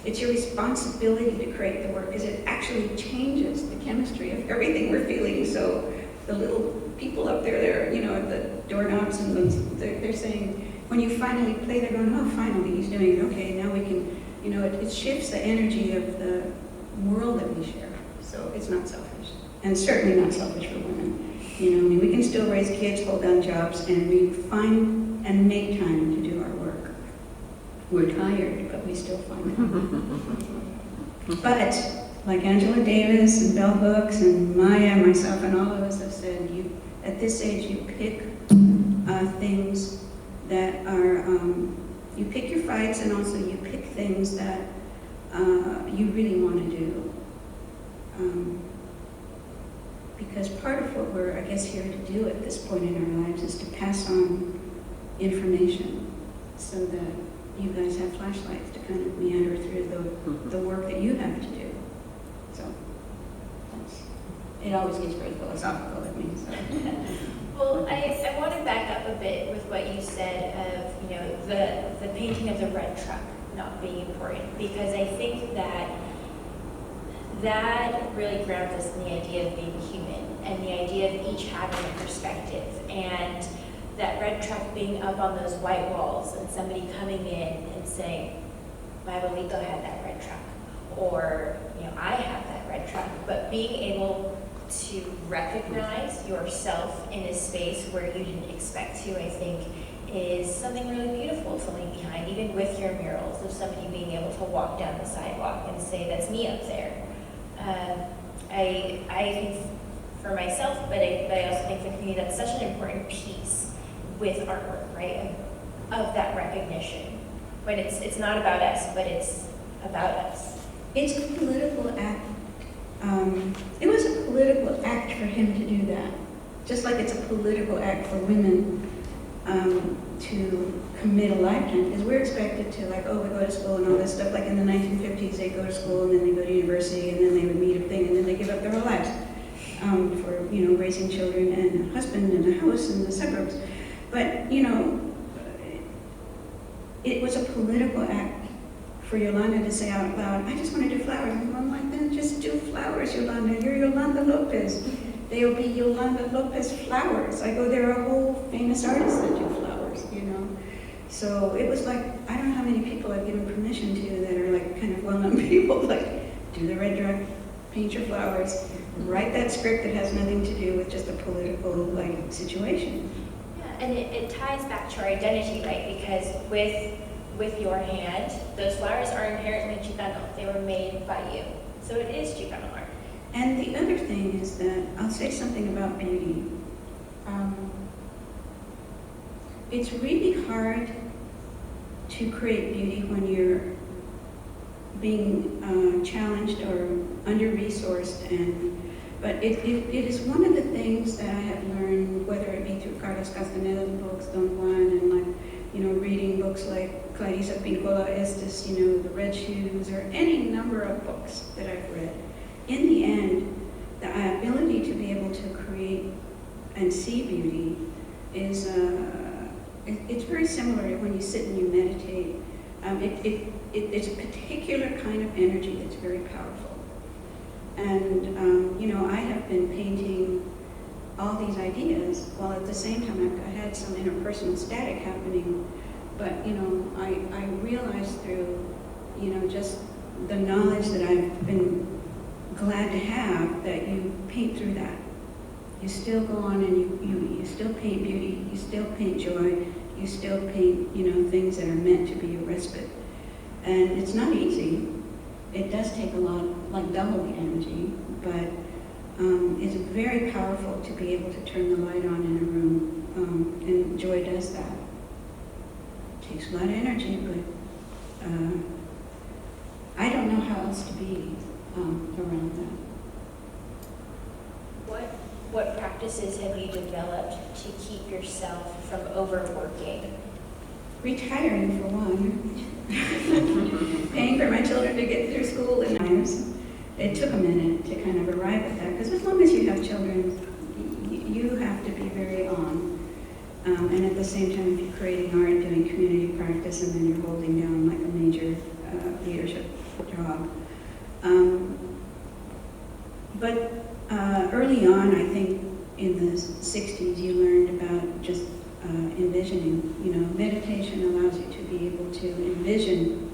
It's your responsibility to create the work, because it actually changes the chemistry of everything we're feeling. So the little people up there, the doorknobs, and they're saying, when you finally play, they're going, oh, finally, he's doing it. Okay, now we can, it shifts the energy of the world that we share. So it's not selfish. And certainly not selfish for women. We can still raise kids, hold down jobs, and we find and make time to do our work. We're tired, but we still find time. But, like Angela Davis and Bell Hooks and Maya, myself, and all of us have said, at this age, you pick things that are, you pick your fights, and also you pick things that you really want to do. Because part of what we're, I guess, here to do at this point in our lives is to pass on information so that you guys have flashlights to kind of meander through the work that you have to do. So it always gets very philosophical at me. So. Well, I want to back up a bit with what you said of, the painting of the red truck not being important, because I think that really grounds us in the idea of being human and the idea of each having a perspective, and that red truck being up on those white walls and somebody coming in and saying, my abuelito had that red truck, or I have that red truck, but being able to recognize yourself in a space where you didn't expect to, I think, is something really beautiful to leave behind, even with your murals, of somebody being able to walk down the sidewalk and say, that's me up there. I think for myself, but I also think for me, that's such an important piece with artwork, right? Of that recognition. When it's not about us, but it's about us. It's a political act. It was a political act for him to do that. Just like it's a political act for women to commit a lifetime, because we're expected to, like, we go to school and all this stuff. Like in the 1950s, they go to school and then they go to university and then they would meet a thing and then they give up their whole lives for raising children and a husband and a house in the suburbs. But it was a political act for Yolanda to say out loud, I just want to do flowers. And I'm like, then just do flowers, Yolanda. You're Yolanda López. They'll be Yolanda López flowers. I go, there are whole famous artists that do flowers, So it was like, I don't know how many people I've given permission to that are like kind of well-known people, like, do the red truck, paint your flowers, write that script that has nothing to do with just a political situation. Yeah, and it ties back to our identity, right? Because with your hand, those flowers are inherently Chicano. They were made by you. So it is Chicano art. And the other thing is that, I'll say something about beauty. It's really hard to create beauty when you're being challenged or under-resourced, but it is one of the things that I have learned, whether it be through Carlos Castaneda's books, Don Juan, and reading books like Clarissa Pinkola Estes, The Red Shoes, or any number of books that I've read. In the end, the ability to be able to create and see beauty is, it's very similar to when you sit and you meditate. It's a particular kind of energy that's very powerful. And, you know, I have been painting all these ideas while at the same time I had some interpersonal static happening. But, you know, I realized through, you know, just the knowledge that I've been glad to have that you paint through that. You still go on and you still paint beauty, you still paint joy, you still paint, you know, things that are meant to be a respite. And it's not easy. It does take a lot, like double the energy, but it's very powerful to be able to turn the light on in a room, and joy does that. It takes a lot of energy, but I don't know how else to be around that. What practices have you developed to keep yourself from overworking? Retiring, for one. Paying for my children to get through school and times. It took a minute to kind of arrive at that, because as long as you have children, you have to be very on. And at the same time, if you're creating art, doing community practice, and then you're holding down like a major leadership job. But early on, I think in the 60s, you learned about just envisioning. You know, meditation allows you to be able to envision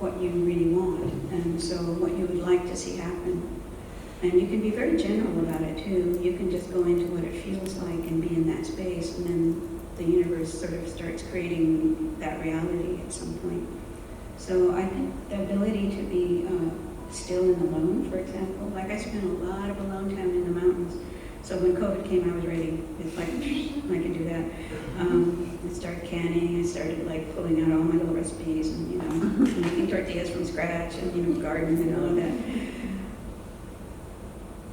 what you really want, and so what you would like to see happen. And you can be very general about it too. You can just go into what it feels like and be in that space, and then the universe sort of starts creating that reality at some point. So I think the ability to be still and alone, for example, like I spent a lot of alone time in the mountains. So when COVID came, I was ready. It's like, I can do that. I started canning. I started like pulling out all my little recipes and, you know, making tortillas from scratch and, you know, gardening and all of that.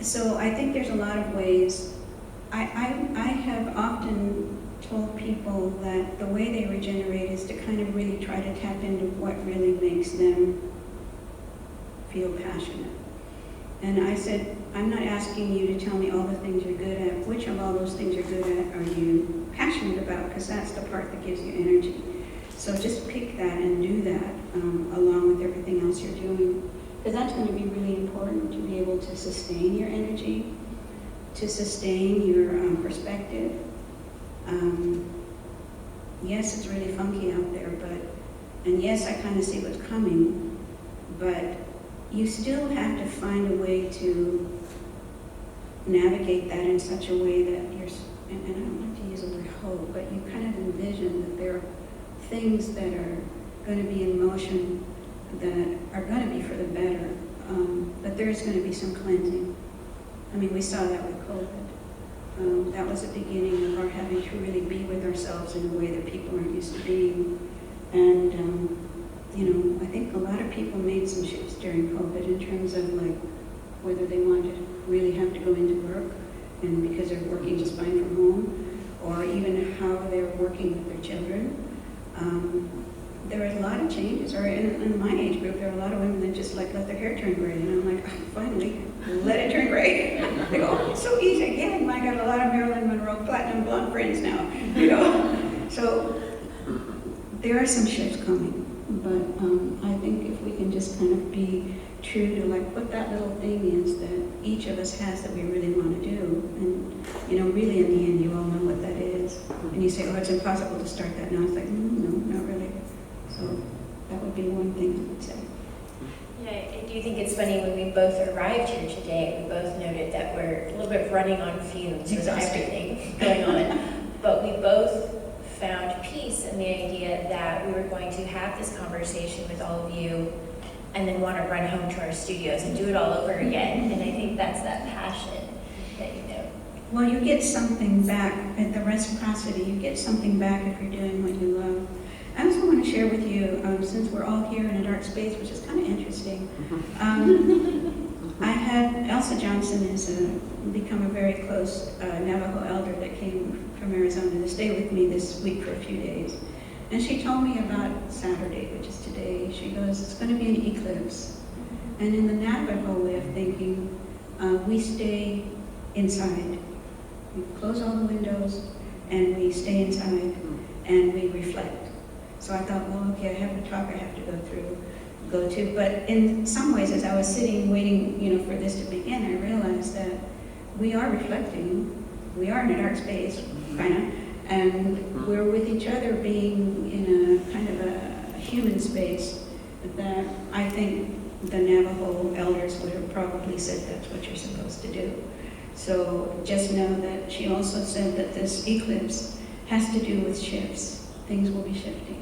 So I think there's a lot of ways. I have often told people that the way they regenerate is to kind of really try to tap into what really makes them feel passionate. And I said, I'm not asking you to tell me all the things you're good at. Which of all those things you're good at are you passionate about? Because that's the part that gives you energy. So just pick that and do that along with everything else you're doing. Because that's going to be really important to be able to sustain your energy, to sustain your perspective. Yes, it's really funky out there, and yes, I kind of see what's coming, but you still have to find a way to navigate that in such a way that you're, and I don't like to use the word hope, but you kind of envision that there are things that are going to be in motion that are going to be for the better, but there's going to be some cleansing. I mean, we saw that with COVID. That was the beginning of our having to really be with ourselves in a way that people aren't used to being. And, you know, I think a lot of people made some shifts during COVID in terms of like whether they wanted to really have to go into work and because they're working just fine from home, or even how they're working with their children. There were a lot of changes, or in my age group, there are a lot of women that just like let their hair turn gray, and I'm like, oh, finally, let it turn gray. They go, oh, it's so easy again. I got a lot of Marilyn Monroe platinum blonde friends now, you know. So there are some shifts coming, but I think if we can just kind of be true to like what that little thing is that each of us has that we really want to do, and you know, really in the end, you all know what that is. And you say, oh, it's impossible to start that now. It's like, no, not really. So that would be one thing I would say. Yeah, I do think it's funny when we both arrived here today, we both noted that we're a little bit running on fumes with everything going on. But we both found peace in the idea that we were going to have this conversation with all of you and then want to run home to our studios and do it all over again. And I think that's that passion that you know. Well, you get something back at the reciprocity. You get something back if you're doing what you love. I also want to share with you, since we're all here in a dark space, which is kind of interesting. I had Elsa Johnson has become a very close Navajo elder that came from Arizona to stay with me this week for a few days. And she told me about Saturday, which is today. She goes, it's going to be an eclipse. And in the Navajo way of thinking, we stay inside. We close all the windows and we stay inside and we reflect. So I thought, well, okay, I have a talk I have to go to. But in some ways, as I was sitting waiting, for this to begin, I realized that we are reflecting. We are in a dark space, kind of, and we're with each other being in a kind of a human space that I think the Navajo elders would have probably said that's what you're supposed to do. So just know that she also said that this eclipse has to do with shifts. Things will be shifting.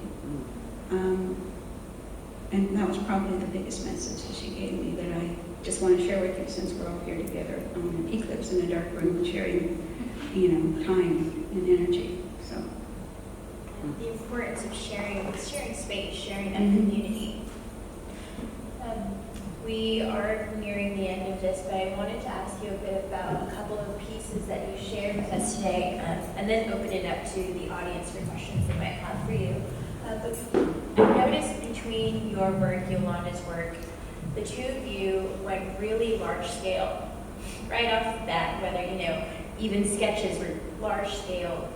And that was probably the biggest message that she gave me that I just want to share with you since we're all here together on an eclipse in a dark room and sharing, time and energy. So The importance of sharing space, sharing that community. We are nearing the end of this, but I wanted to ask you a bit about a couple of pieces that you shared with us today, and then open it up to the audience for questions they might have for you. But I noticed between your work, Yolanda's work, the two of you went really large scale. Right off the bat, whether, even sketches were large scale.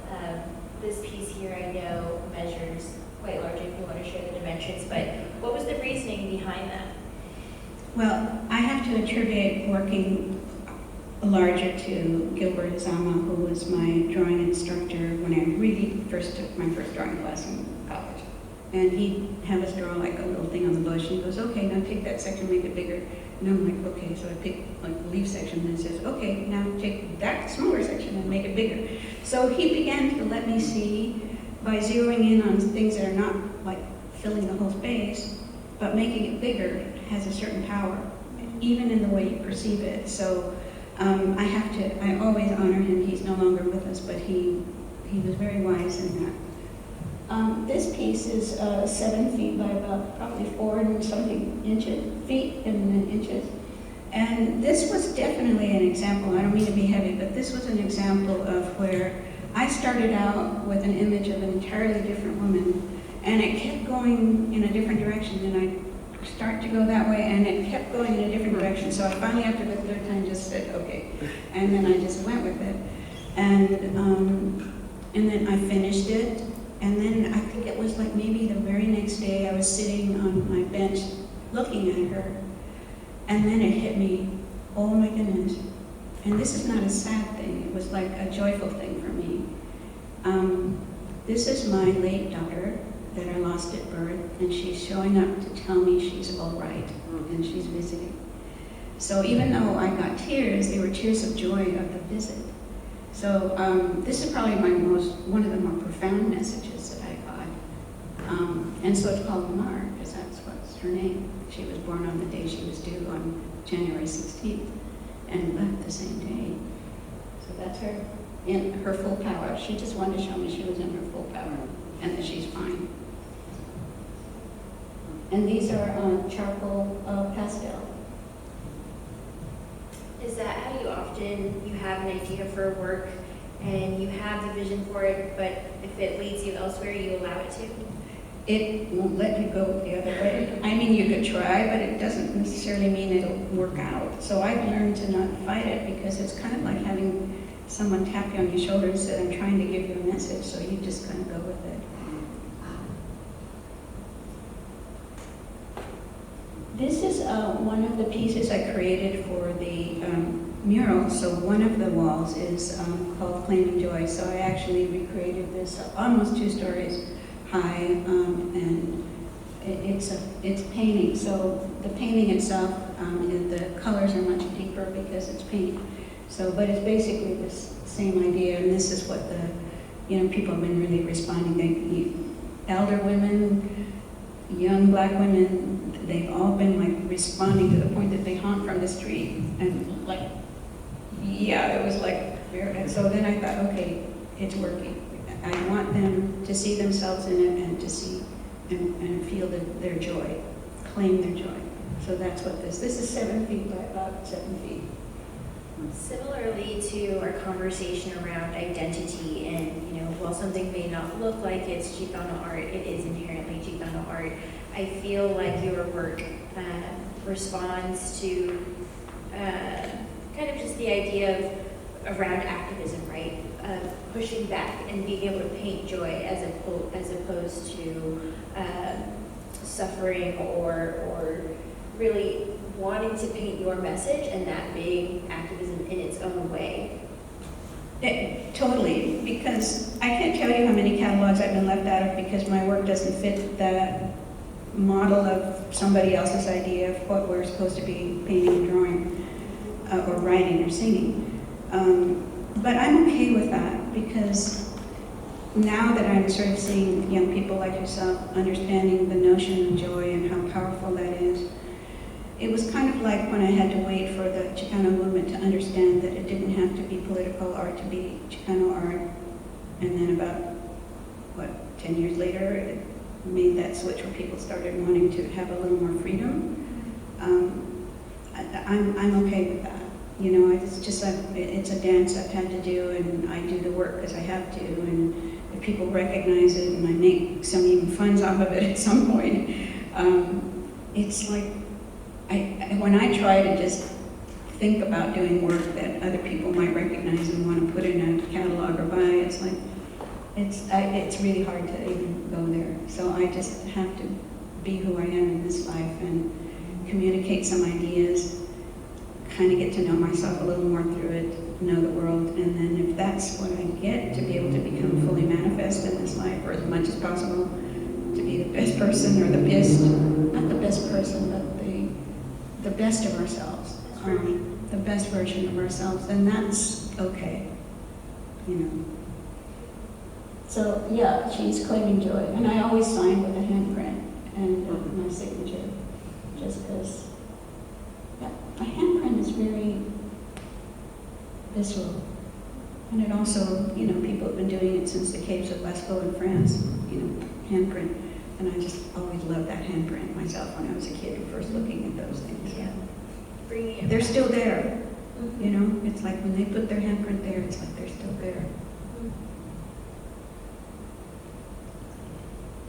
This piece here I know measures quite large if you want to share the dimensions, but what was the reasoning behind that? well, I have to attribute working larger to Gilbert Zama, who was my drawing instructor when I really first took my first drawing class in college. And he'd have us draw like a little thing on the bush, and he goes, okay, now take that section, make it bigger. And I'm like, okay, so I pick like the leaf section, and it says, okay, now take that smaller section and make it bigger. So he began to let me see, by zeroing in on things that are not like filling the whole space, but making it bigger has a certain power, even in the way you perceive it. So I always honor him. He's no longer with us, but he was very wise in that. This piece is 7 feet by about probably 4 and something feet and inches. And this was definitely an example, I don't mean to be heavy, but this was an example of where I started out with an image of an entirely different woman, and it kept going in a different direction, and I start to go that way, and it kept going in a different direction. So I finally, after the third time, just said, okay. And then I just went with it. And then I finished it. And then I think it was like maybe the very next day I was sitting on my bench looking at her. And then it hit me, oh my goodness. And this is not a sad thing. It was like a joyful thing for me. This is my late daughter that I lost at birth, and she's showing up to tell me she's all right, and she's visiting. So even though I got tears, they were tears of joy of the visit. So this is probably one of the more profound messages that I got. And so it's called Mar, because that's what's her name. She was born on the day she was due on January 16th, and left the same day. So that's her in her full power. She just wanted to show me she was in her full power, and that she's fine. And these are charcoal pastel. Is that how you have an idea for work and you have the vision for it, but if it leads you elsewhere, you allow it to? It won't let you go the other way. I mean, you could try, but it doesn't necessarily mean it'll work out. So I've learned to not fight it, because it's kind of like having someone tap you on your shoulder and say, I'm trying to give you a message, so you just kind of go with it. This is one of the pieces I created for the mural. So one of the walls is called Claiming Joy. So I actually recreated this almost 2 stories high, and it's painting. So the painting itself, the colors are much deeper because it's paint. So, but it's basically this same idea, and this is what the people have been really responding. Elder women, young Black women, they've all been like responding to the point that they honk from the street, and like, yeah, it was like, and so then I thought, okay, it's working. I want them to see themselves in it, and to see and feel their joy, claim their joy. So that's what this is 7 feet by about 7 feet. Similarly to our conversation around identity, and while something may not look like it's Chicano art, it is inherently Chicano art. I feel like your work responds to kind of just the idea of around activism, right? Pushing back and being able to paint joy as opposed to suffering or really wanting to paint your message and that being activism in its own way. Totally, because I can't tell you how many catalogs I've been left out of because my work doesn't fit that model of somebody else's idea of what we're supposed to be painting, drawing, or writing or singing. But I'm okay with that because now that I'm sort of seeing young people like yourself understanding the notion of joy and how powerful that is, it was kind of like when I had to wait for the Chicano movement to understand that it didn't have to be political art to be Chicano art. And then about, 10 years later, it made that switch where people started wanting to have a little more freedom. I'm okay with that. You know, it's just like, it's a dance I've had to do, and I do the work because I have to, and if people recognize it, and I make some even funds off of it at some point, it's like, when I try to just think about doing work that other people might recognize and want to put in a catalog or buy, it's like, it's really hard to even go there. So I just have to be who I am in this life and communicate some ideas, kind of get to know myself a little more through it, know the world, and then if that's what I get, to be able to become fully manifest in this life, or as much as possible, to be the best person, or the best, not the best person, but the best of ourselves, the best version of ourselves, and that's okay, you know. So yeah, she's claiming joy, and I always sign with a handprint and my signature, just because a handprint is very visceral, and it also, you know, people have been doing it since the caves of Lascaux in France, you know, handprint. And I just always loved that handprint myself when I was a kid, first looking at those things. Yeah. They're still there, you know? It's like when they put their handprint there, it's like they're still there.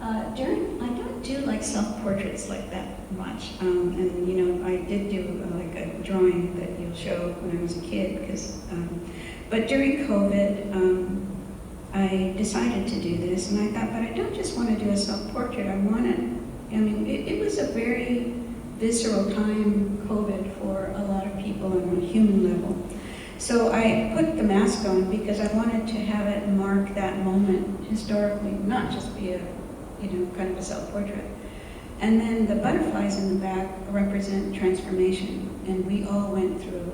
I don't do like self-portraits like that much. And you know, I did do like a drawing that you'll show when I was a kid, because, but during COVID, I decided to do this, and I thought, but I don't just want to do a self-portrait. I mean, it was a very visceral time, COVID, for a lot of people on a human level. So I put the mask on because I wanted to have it mark that moment historically, not just be a, you know, kind of a self-portrait. And then the butterflies in the back represent transformation, and we all went through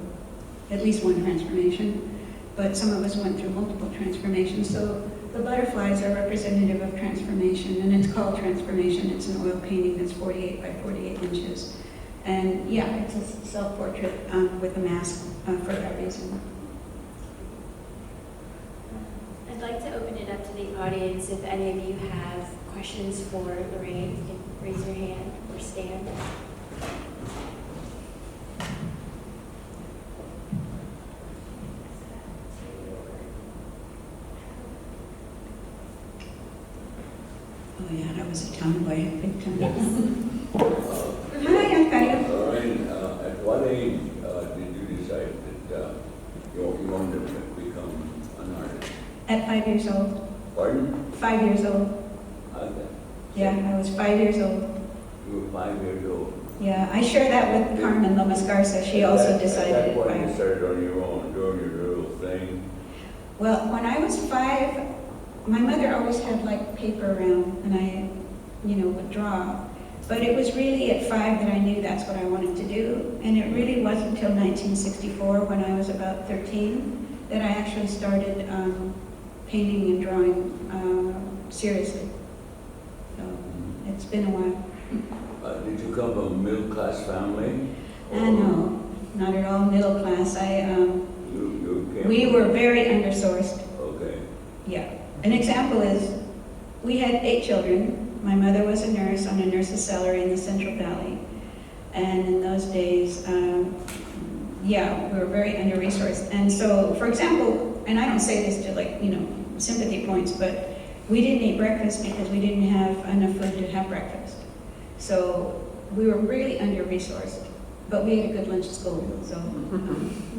at least one transformation. But some of us went through multiple transformations. So the butterflies are representative of transformation, and it's called Transformation. It's an oil painting that's 48 by 48 inches. And yeah, it's a self-portrait with a mask for that reason. I'd like to open it up to the audience. If any of you have questions for Lorraine, you can raise your hand or stand. Oh yeah, that was a tomboy, big time. Yes. Hi, Alyssarhaye. Lorraine, at what age did you decide that you wanted to become an artist? At 5 years old. Pardon? 5 years old. Okay. Yeah, I was 5 years old. You were 5 years old. Yeah, I share that with Carmen López Garcia. She also decided at at that point 5. you started on your own, doing your little thing. Well, when I was 5, my mother always had like paper around, and I, you know, would draw. But it was really at 5 that I knew that's what I wanted to do. And it really wasn't until 1964, when I was about 13, that I actually started painting and drawing seriously. So it's been a while. Did you come from a middle-class family? No, not at all middle class. You came We from- were very undersourced. Okay. Yeah. An example is, we had 8 children. My mother was a nurse on a nurse's salary in the Central Valley. And in those days, yeah, we were very under-resourced. And so, for example, and I don't say this to like, you know, sympathy points, but we didn't eat breakfast because we didn't have enough food to have breakfast. So we were really under-resourced. But we ate a good lunch at school, so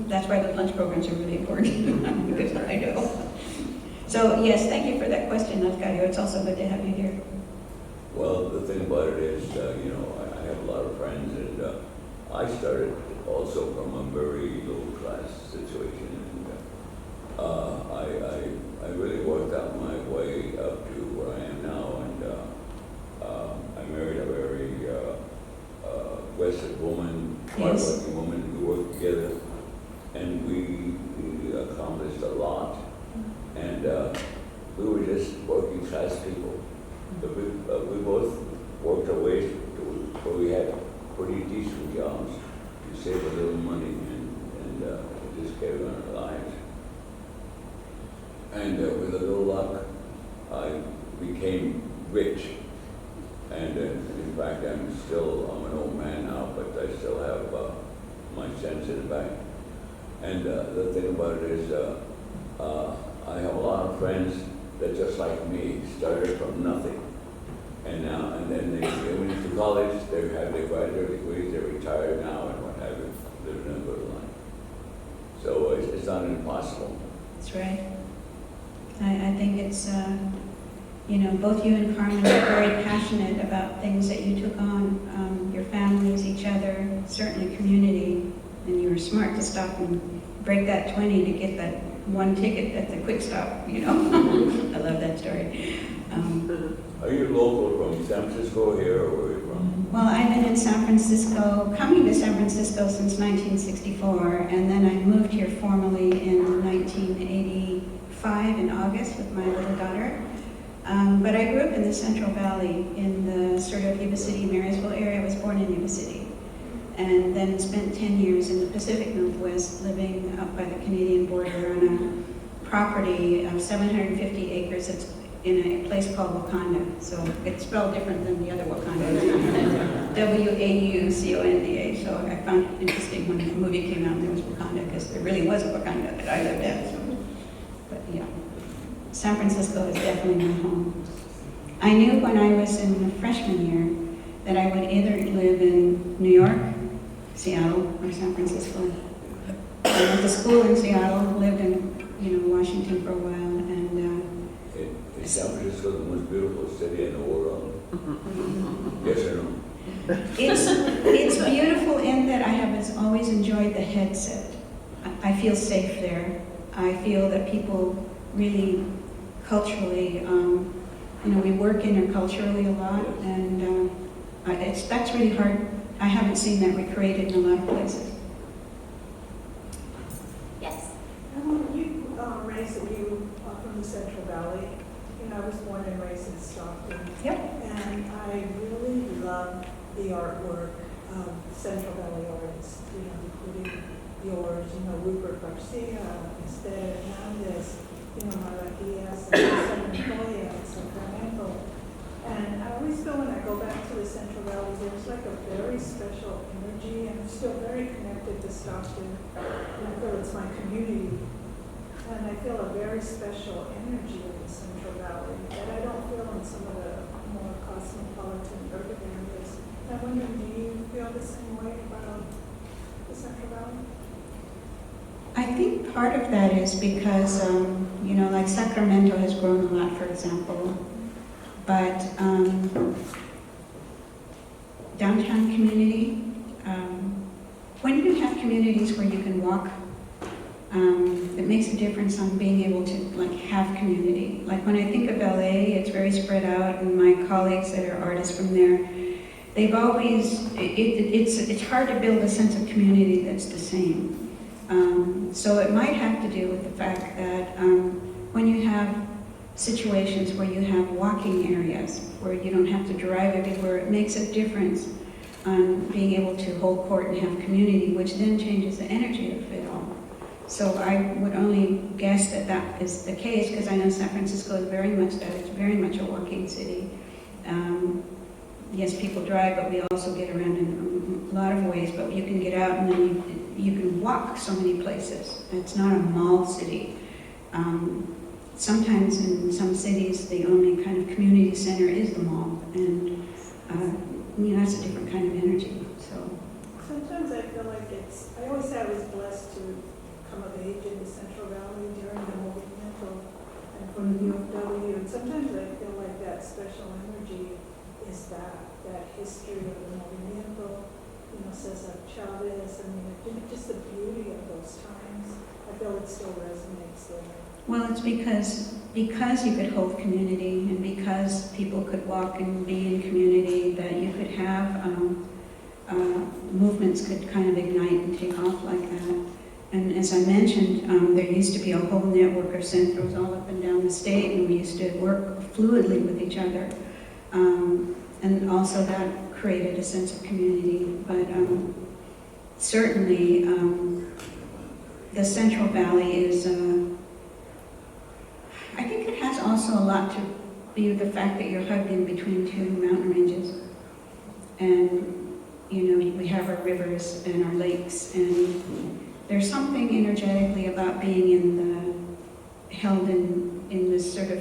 that's why the lunch programs are really important, because I know. So yes, thank you for that question, Alyssarhaye. It's also good to have you here. Well, the thing about it is, I have a lot of friends, and I started also from a very low-class situation. And I really worked out my way up to where I am now, and I married a very Western woman, hardworking woman. We worked together, and we accomplished a lot. And we were just working class people. But we both worked our way to where we had pretty decent jobs to save a little money and just carry on our lives. And with a little luck, I became rich. And in fact, I'm an old man now, but I still have my sense in the bank. And the thing about it is, I have a lot of friends that just like me started from nothing. And then they went to college, they have their graduate degrees, they're retired now and what have you, living a good life. So it's not impossible. That's right. I think it's, both you and Carmen are very passionate about things that you took on, your families, each other, certainly community, and you were smart to stop and break that 20 to get that one ticket at the quick stop, I love that story. Are you local from San Francisco here, or where are you from? Well, I've been in San Francisco, coming to San Francisco since 1964, and then I moved here formally in 1985 in August with my little daughter. But I grew up in the Central Valley in the sort of Yuba City, Marysville area. I was born in Yuba City. And then spent 10 years in the Pacific Northwest, living up by the Canadian border on a property of 750 acres. It's in a place called Wakanda. So it's spelled different than the other Wakanda. W-A-U-C-O-N-D-A. So I found it interesting when the movie came out and there was Wakanda, because there really was a Wakanda that I lived at. So, but yeah, San Francisco is definitely my home. I knew when I was in the freshman year that I would either live in New York, Seattle, or San Francisco. I went to school in Seattle, lived in Washington for a while, and San Francisco is the most beautiful city in the world. Yes or no? it's beautiful in that I have always enjoyed the headset. I feel safe there. I feel that people really culturally, we work interculturally a lot, and that's really hard. I haven't seen that recreated in a lot of places. Yes. You raised you from the Central Valley. I was born and raised in Stockton. Yep. And I really love the artwork of Central Valley artists, including yours, Rupert Garcia, Esther Hernandez, Malaquias, and Montoya, and Sacramento. And I always feel when I go back to the Central Valley, there's like a very special energy, and I'm still very connected to Stockton. And I feel it's my community. And I feel a very special energy in the Central Valley that I don't feel in some of the more cosmopolitan urban areas. And I'm wondering, do you feel the same way about the Central Valley? I think part of that is because, like Sacramento has grown a lot, for example, but downtown community, when you have communities where you can walk, it makes a difference on being able to have community. Like when I think of LA, it's very spread out, and my colleagues that are artists from there, they've always, it's hard to build a sense of community that's the same. So it might have to do with the fact that when you have situations where you have walking areas, where you don't have to drive everywhere, it makes a difference on being able to hold court and have community, which then changes the energy of it all. So I would only guess that that is the case, because I know San Francisco is very much that. It's very much a walking city. Yes, people drive, but we also get around in a lot of ways, but you can get out and then you can walk so many places. It's not a mall city. Sometimes in some cities, the only kind of community center is the mall, and that's a different kind of energy. So sometimes I feel like I always say I was blessed to come of age in the Central Valley during the movimiento and for the UFW. And sometimes I feel like that special energy is that history of the movimiento, Cesar Chavez, just the beauty of those times. I feel it still resonates there. Well, it's because you could hold community and because people could walk and be in community that you could have movements could kind of ignite and take off like that. And as I mentioned, there used to be a whole network of centros all up and down the state, and we used to work fluidly with each other. And also that created a sense of community. But certainly, the Central Valley is, I think it has also a lot to be with the fact that you're hugged in between two mountain ranges. And, we have our rivers and our lakes, and there's something energetically about being held in this sort of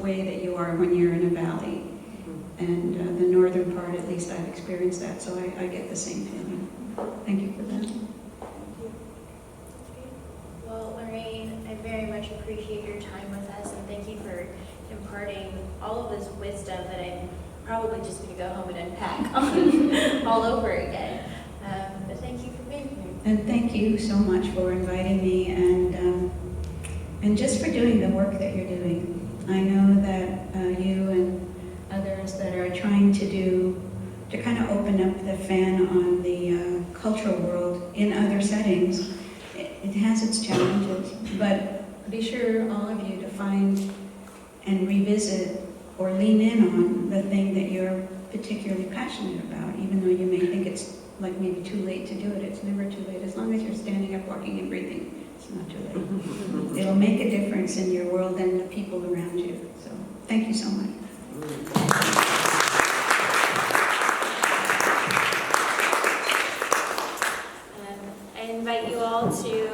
way that you are when you're in a valley. And the northern part, at least I've experienced that, so I get the same feeling. Thank you for that. Well, Lorraine, I very much appreciate your time with us, and thank you for imparting all of this wisdom that I'm probably just going to go home and unpack all over again. But thank you for being here. And thank you so much for inviting me and just for doing the work that you're doing. I know that you and others that are trying to kind of open up the fan on the cultural world in other settings, it has its challenges. But be sure, all of you, to find and revisit or lean in on the thing that you're particularly passionate about, even though you may think it's like maybe too late to do it. It's never too late. As long as you're standing up, walking, and breathing, it's not too late. It'll make a difference in your world and the people around you. So thank you so much.